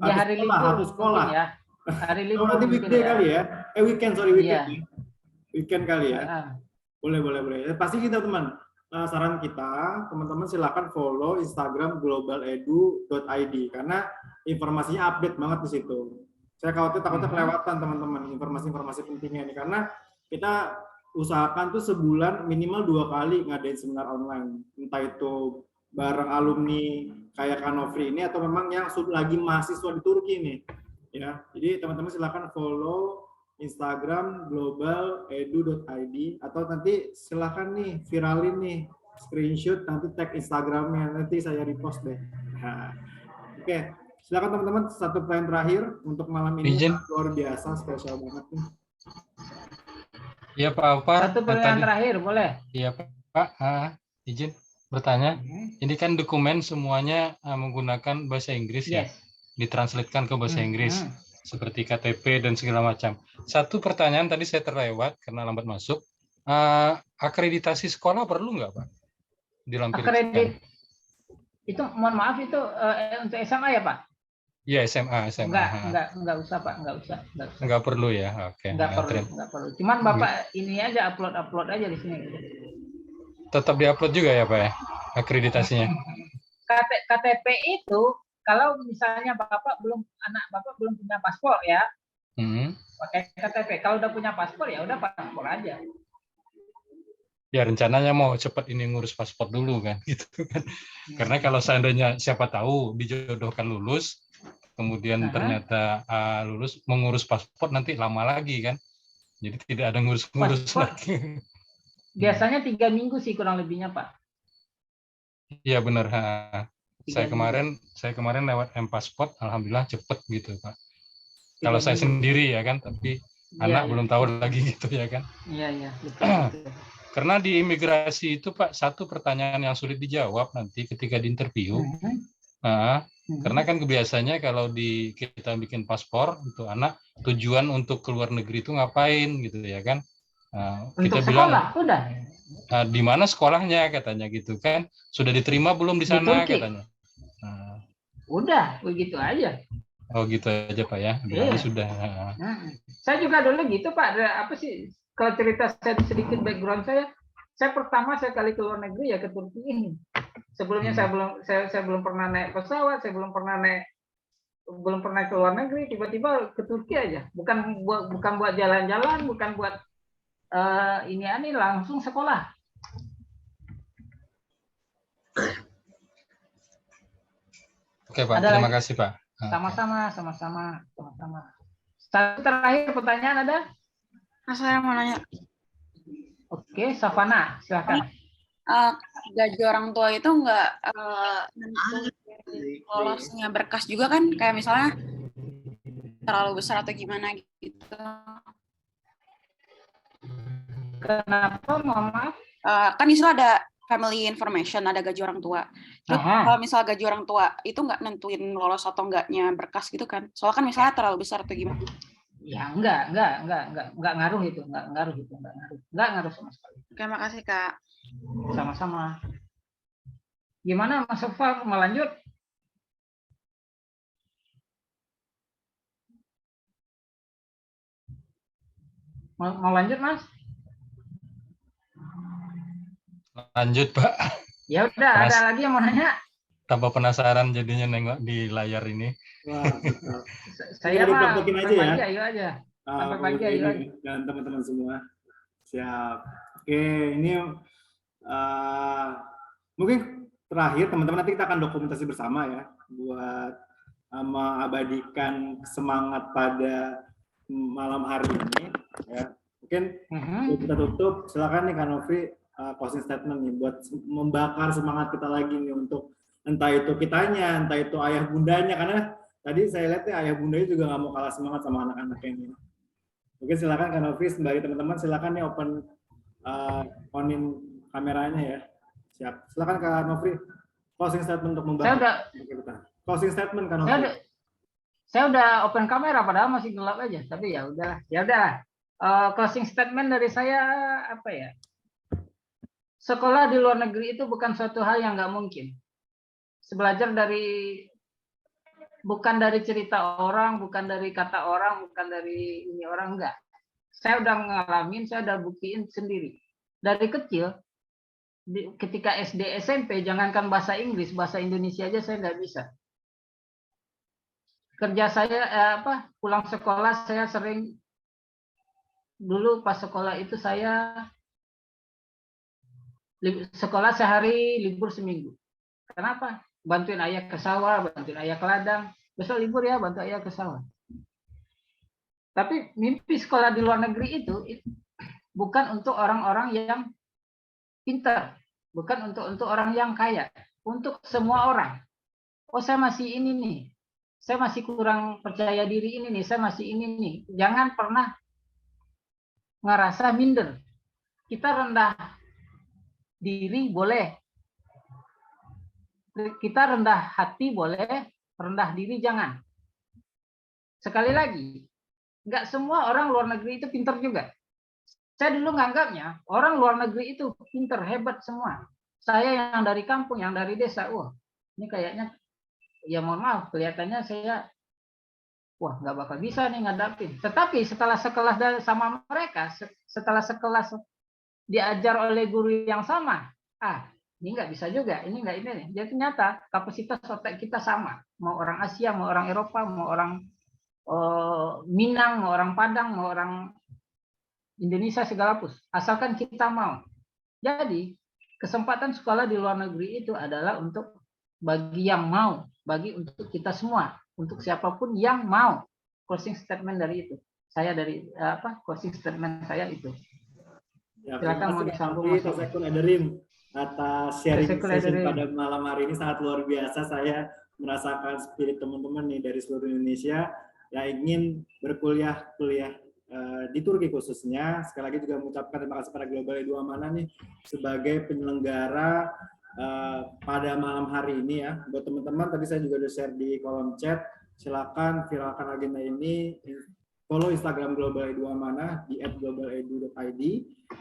Ya hari libur. Harus sekolah. Ya. Hari libur. Nanti weekday ya. kali ya. Weekend. Iya. Weekend kali ya. Boleh. Pasti kita teman. Saran kita, teman-teman silakan follow Instagram globaledu.id karena informasinya update banget di situ. Saya takutnya kelewatan teman-teman informasi-informasi pentingnya ini, karena kita usahakan tuh sebulan minimal 2 kali ngadain seminar online, entah itu bareng alumni kayak Kanofri ini atau memang yang lagi mahasiswa di Turki nih. Ya, jadi teman-teman silakan follow Instagram globaledu.id atau nanti silahkan nih viralin nih screenshot, nanti tag Instagramnya, nanti saya repost deh. Nah, oke, silakan teman-teman, satu pertanyaan terakhir untuk malam ini. Luar biasa, spesial banget nih. Iya Pak Alpa. Satu pertanyaan terakhir boleh? Iya Pak. Izin bertanya. Ini kan dokumen semuanya menggunakan bahasa Inggris ya, ditranslatekan ke bahasa Inggris. Seperti KTP dan segala macam. Satu pertanyaan tadi saya terlewat karena lambat masuk. Akreditasi sekolah perlu nggak Pak? Dilampirkan. Itu mohon maaf itu untuk SMA ya Pak? Iya SMA. Enggak usah Pak, enggak usah. Enggak perlu ya, oke. Enggak perlu. Cuman Bapak ini aja upload aja di sini. Tetap diupload juga ya Pak ya, akreditasinya. KTP itu kalau misalnya anak Bapak belum punya paspor ya, pakai KTP. Kalau udah punya paspor ya udah paspor aja. ya rencananya mau cepat ini ngurus paspor dulu kan gitu kan. Karena kalau seandainya siapa tahu dijodohkan lulus, kemudian ternyata lulus mengurus paspor nanti lama lagi kan. Jadi tidak ada ngurus-ngurus lagi. Biasanya 3 minggu sih kurang lebihnya, Pak. Iya benar. Saya kemarin lewat M-Pasport, alhamdulillah cepet gitu Pak. Kalau saya sendiri ya kan, tapi anak belum tahu lagi gitu ya kan. Iya betul. Karena di imigrasi itu Pak, satu pertanyaan yang sulit dijawab nanti ketika di interview. Karena kan kebiasaannya kalau kita bikin paspor untuk anak, tujuan untuk keluar negeri itu ngapain gitu ya kan. Kita sekolah, bilang udah. Di mana sekolahnya katanya gitu kan. Sudah diterima belum di sana katanya. Udah, begitu aja. Oh gitu aja Pak ya. Berarti sudah. Saya juga dulu gitu Pak. Apa sih? Kalau cerita saya sedikit background saya pertama kali keluar negeri ya ke Turki ini. Sebelumnya saya belum pernah naik pesawat, saya belum pernah ke luar negeri, tiba-tiba ke Turki aja. Bukan buat jalan-jalan, bukan buat ini langsung sekolah. Oke Pak, terima kasih Pak. Sama-sama. Satu terakhir pertanyaan ada? Saya mau nanya. Oke, Savana, silakan. Gaji orang tua itu nggak lolosnya berkas juga kan? Kayak misalnya terlalu besar atau gimana gitu. Kenapa, Mama? Kan istilah ada family information, ada gaji orang tua. Terus kalau misal gaji orang tua itu nggak nentuin lolos atau enggaknya berkas gitu kan? Soalnya kan misalnya terlalu besar atau gimana? Ya enggak ngaruh itu, enggak ngaruh sama sekali. Oke, makasih Kak. Sama-sama. Gimana Mas Sofal, mau lanjut? Mau lanjut Mas? Lanjut Pak. Ya udah, ada lagi yang mau nanya? Tambah penasaran jadinya nengok di layar ini. Wah, saya mah aja ya. Ayo aja. Pagi ayo aja. Dan teman-teman semua. Siap. Oke, ini mungkin terakhir teman-teman nanti kita akan dokumentasi bersama ya buat mengabadikan semangat pada malam hari ini ya. Mungkin kita tutup, silakan nih Kak Nofri closing statement nih buat membakar semangat kita lagi nih untuk entah itu kitanya, entah itu ayah bundanya, karena tadi saya lihat ya ayah bundanya juga nggak mau kalah semangat sama anak-anaknya ini. Mungkin silakan Kak Nofri, sebagai teman-teman silakan nih onin kameranya ya. Siap. Silakan Kak Nofri, closing statement untuk membakar. Closing statement Kak Nofri. Saya udah open kamera padahal masih gelap aja, tapi ya udahlah. Ya udahlah. Closing statement dari saya apa ya? Sekolah di luar negeri itu bukan suatu hal yang nggak mungkin. Belajar bukan dari cerita orang, bukan dari kata orang, bukan dari ini orang, enggak. Saya udah ngalamin, saya udah buktiin sendiri. Dari kecil, ketika SD, SMP, jangankan bahasa Inggris, bahasa Indonesia aja saya nggak bisa. Kerja saya, pulang sekolah saya sering, dulu pas sekolah itu saya sekolah sehari, libur seminggu. Kenapa? Bantuin ayah ke sawah, bantuin ayah ke ladang. Besok libur ya, bantu ayah ke sawah. Tapi mimpi sekolah di luar negeri itu bukan untuk orang-orang yang pintar, bukan untuk orang yang kaya, untuk semua orang. Oh, saya masih ini nih, saya masih kurang percaya diri ini nih, saya masih ini nih. Jangan pernah ngerasa minder. Kita rendah diri boleh, kita rendah hati boleh, rendah diri jangan. Sekali lagi, nggak semua orang luar negeri itu pintar juga. Saya dulu nganggapnya orang luar negeri itu pintar, hebat semua. Saya yang dari kampung, yang dari desa, wah ini kayaknya, ya mohon maaf, kelihatannya saya, wah nggak bakal bisa nih ngadapin. Tetapi setelah sekelas sama mereka, setelah sekelas diajar oleh guru yang sama, ini nggak bisa juga, ini nggak ini nih. Jadi ternyata kapasitas otak kita sama, mau orang Asia, mau orang Eropa, mau orang Minang, mau orang Padang, mau orang Indonesia segala pus, asalkan kita mau. Jadi kesempatan sekolah di luar negeri itu adalah untuk bagi yang mau, bagi untuk kita semua, untuk siapapun yang mau. Closing statement dari itu. Saya dari closing statement saya itu. Ya, silakan mau disambung Mas Sekun Ederim atas sharing session pada malam hari ini, sangat luar biasa. Saya merasakan spirit teman-teman nih dari seluruh Indonesia yang ingin berkuliah di Turki khususnya. Sekali lagi juga mengucapkan terima kasih pada Global Edu Amanah nih sebagai penyelenggara pada malam hari ini ya. Buat teman-teman, tadi saya juga udah share di kolom chat, silakan viralkan agenda ini, follow Instagram Global Edu Amanah di @globaledu.id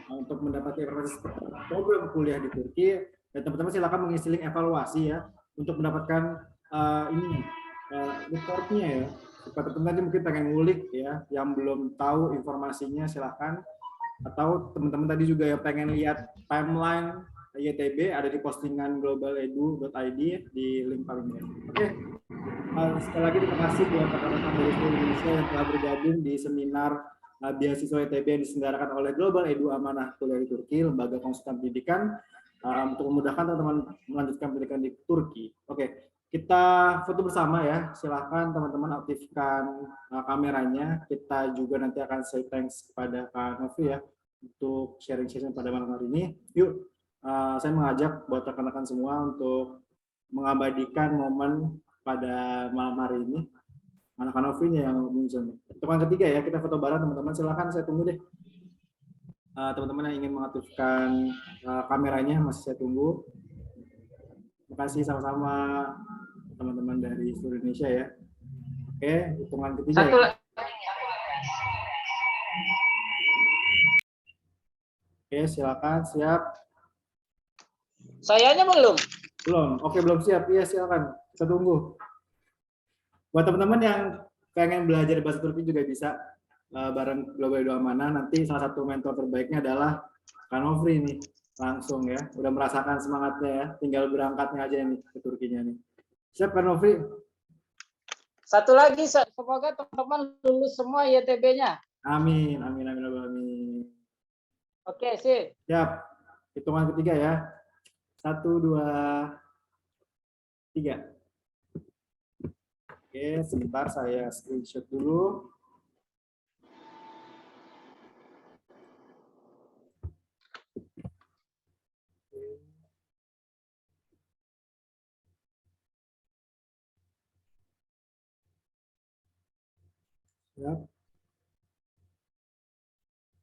untuk mendapatkan informasi program kuliah di Turki, dan teman-teman silakan mengisi link evaluasi ya untuk mendapatkan reportnya ya. Supaya teman-teman mungkin pengen ngulik ya, yang belum tahu informasinya silahkan, atau teman-teman tadi juga yang pengen lihat timeline YTB ada di postingan globaledu.id di link paling bawah. Oke. Sekali lagi terima kasih buat rekan-rekan dari seluruh Indonesia yang telah bergabung di seminar beasiswa YTB yang diselenggarakan oleh Global Edu Amanah Kuliah di Turki, lembaga konsultan pendidikan untuk memudahkan teman-teman melanjutkan pendidikan di Turki. Oke, kita foto bersama ya. Silahkan teman-teman aktifkan kameranya. Kita juga nanti akan say thanks kepada Kak Novi ya untuk sharing session pada malam hari ini. Yuk, saya mengajak buat rekan-rekan semua untuk mengabadikan momen pada malam hari ini. Anak Novi yang muncul. Teman ketiga ya, kita foto bareng teman-teman. Silahkan, saya tunggu deh. Teman-teman yang ingin mengaktifkan kameranya masih saya tunggu. Terima kasih sama-sama teman-teman dari seluruh Indonesia ya. Oke, hitungan ketiga. Satu ya. Oke, silakan, siap. Sayanya belum. Belum. Oke, belum siap. Iya, silakan. Kita tunggu. Buat teman-teman yang pengen belajar bahasa Turki juga bisa bareng Global Edu Amanah. Nanti salah satu mentor terbaiknya adalah Kak Nofri nih. Langsung ya. Udah merasakan semangatnya ya. Tinggal berangkatnya aja nih ke Turkinya nih. Siap Kak Nofri? Satu lagi, semoga teman-teman lulus semua YTB-nya. Amin, amin, amin, amin. Oke, sip. Siap. Hitungan ketiga ya. 1, 2, 3. Oke, sebentar saya screenshot dulu. Siap.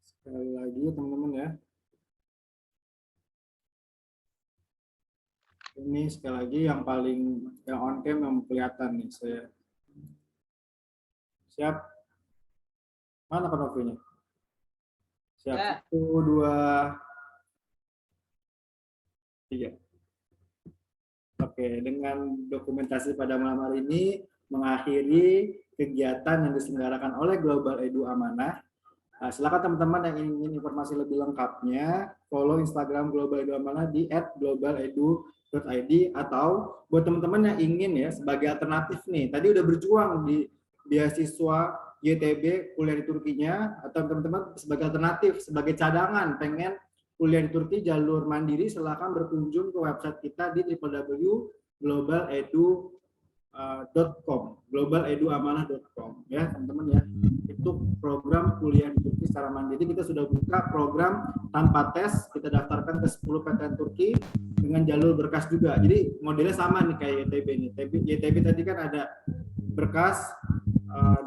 Sekali lagi teman-teman ya. Ini sekali lagi yang on cam yang kelihatan nih saya. Siap. Mana Novinya? Siap. Ya. 1, 2, 3. Oke, dengan dokumentasi pada malam hari ini mengakhiri kegiatan yang diselenggarakan oleh Global Edu Amanah. Silakan teman-teman yang ingin informasi lebih lengkapnya follow Instagram Global Edu Amanah di @globaledu.id, atau buat teman-teman yang ingin ya sebagai alternatif nih, tadi udah berjuang di beasiswa YTB kuliah di Turkinya, atau teman-teman sebagai alternatif, sebagai cadangan pengen kuliah di Turki jalur mandiri, silakan berkunjung ke website kita di www.globaledu.com, globaleduamanah.com ya teman-teman ya. Itu program kuliah di Turki secara mandiri. Kita sudah buka program tanpa tes, kita daftarkan ke 10 PTN Turki dengan jalur berkas juga. Jadi modelnya sama nih kayak YTB nih. YTB tadi kan ada berkas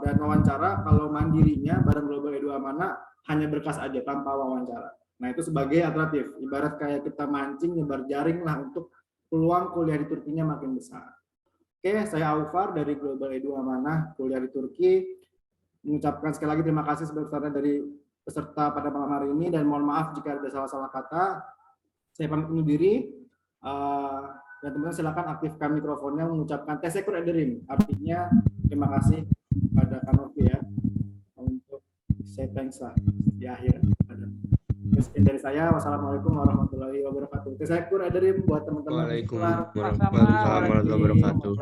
dan wawancara. Kalau mandirinya bareng Global Edu Amanah hanya berkas aja tanpa wawancara. Nah itu sebagai alternatif. Ibarat kayak kita mancing, nyebar jaring lah untuk peluang kuliah di Turkinya makin besar. Oke, saya Aufar dari Global Edu Amanah kuliah di Turki. Mengucapkan sekali lagi terima kasih sebesar-besarnya dari peserta pada malam hari ini, dan mohon maaf jika ada salah-salah kata. Saya pamit undur diri. Dan teman-teman silakan aktifkan mikrofonnya mengucapkan teşekkür ederim. Artinya terima kasih pada Kanovi ya untuk say thanks lah di akhir. Sekian dari saya. Wassalamualaikum warahmatullahi wabarakatuh. Teşekkür ederim buat teman-teman. Waalaikumsalam warahmatullahi wabarakatuh.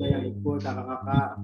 Yang ikut kakak-kakak.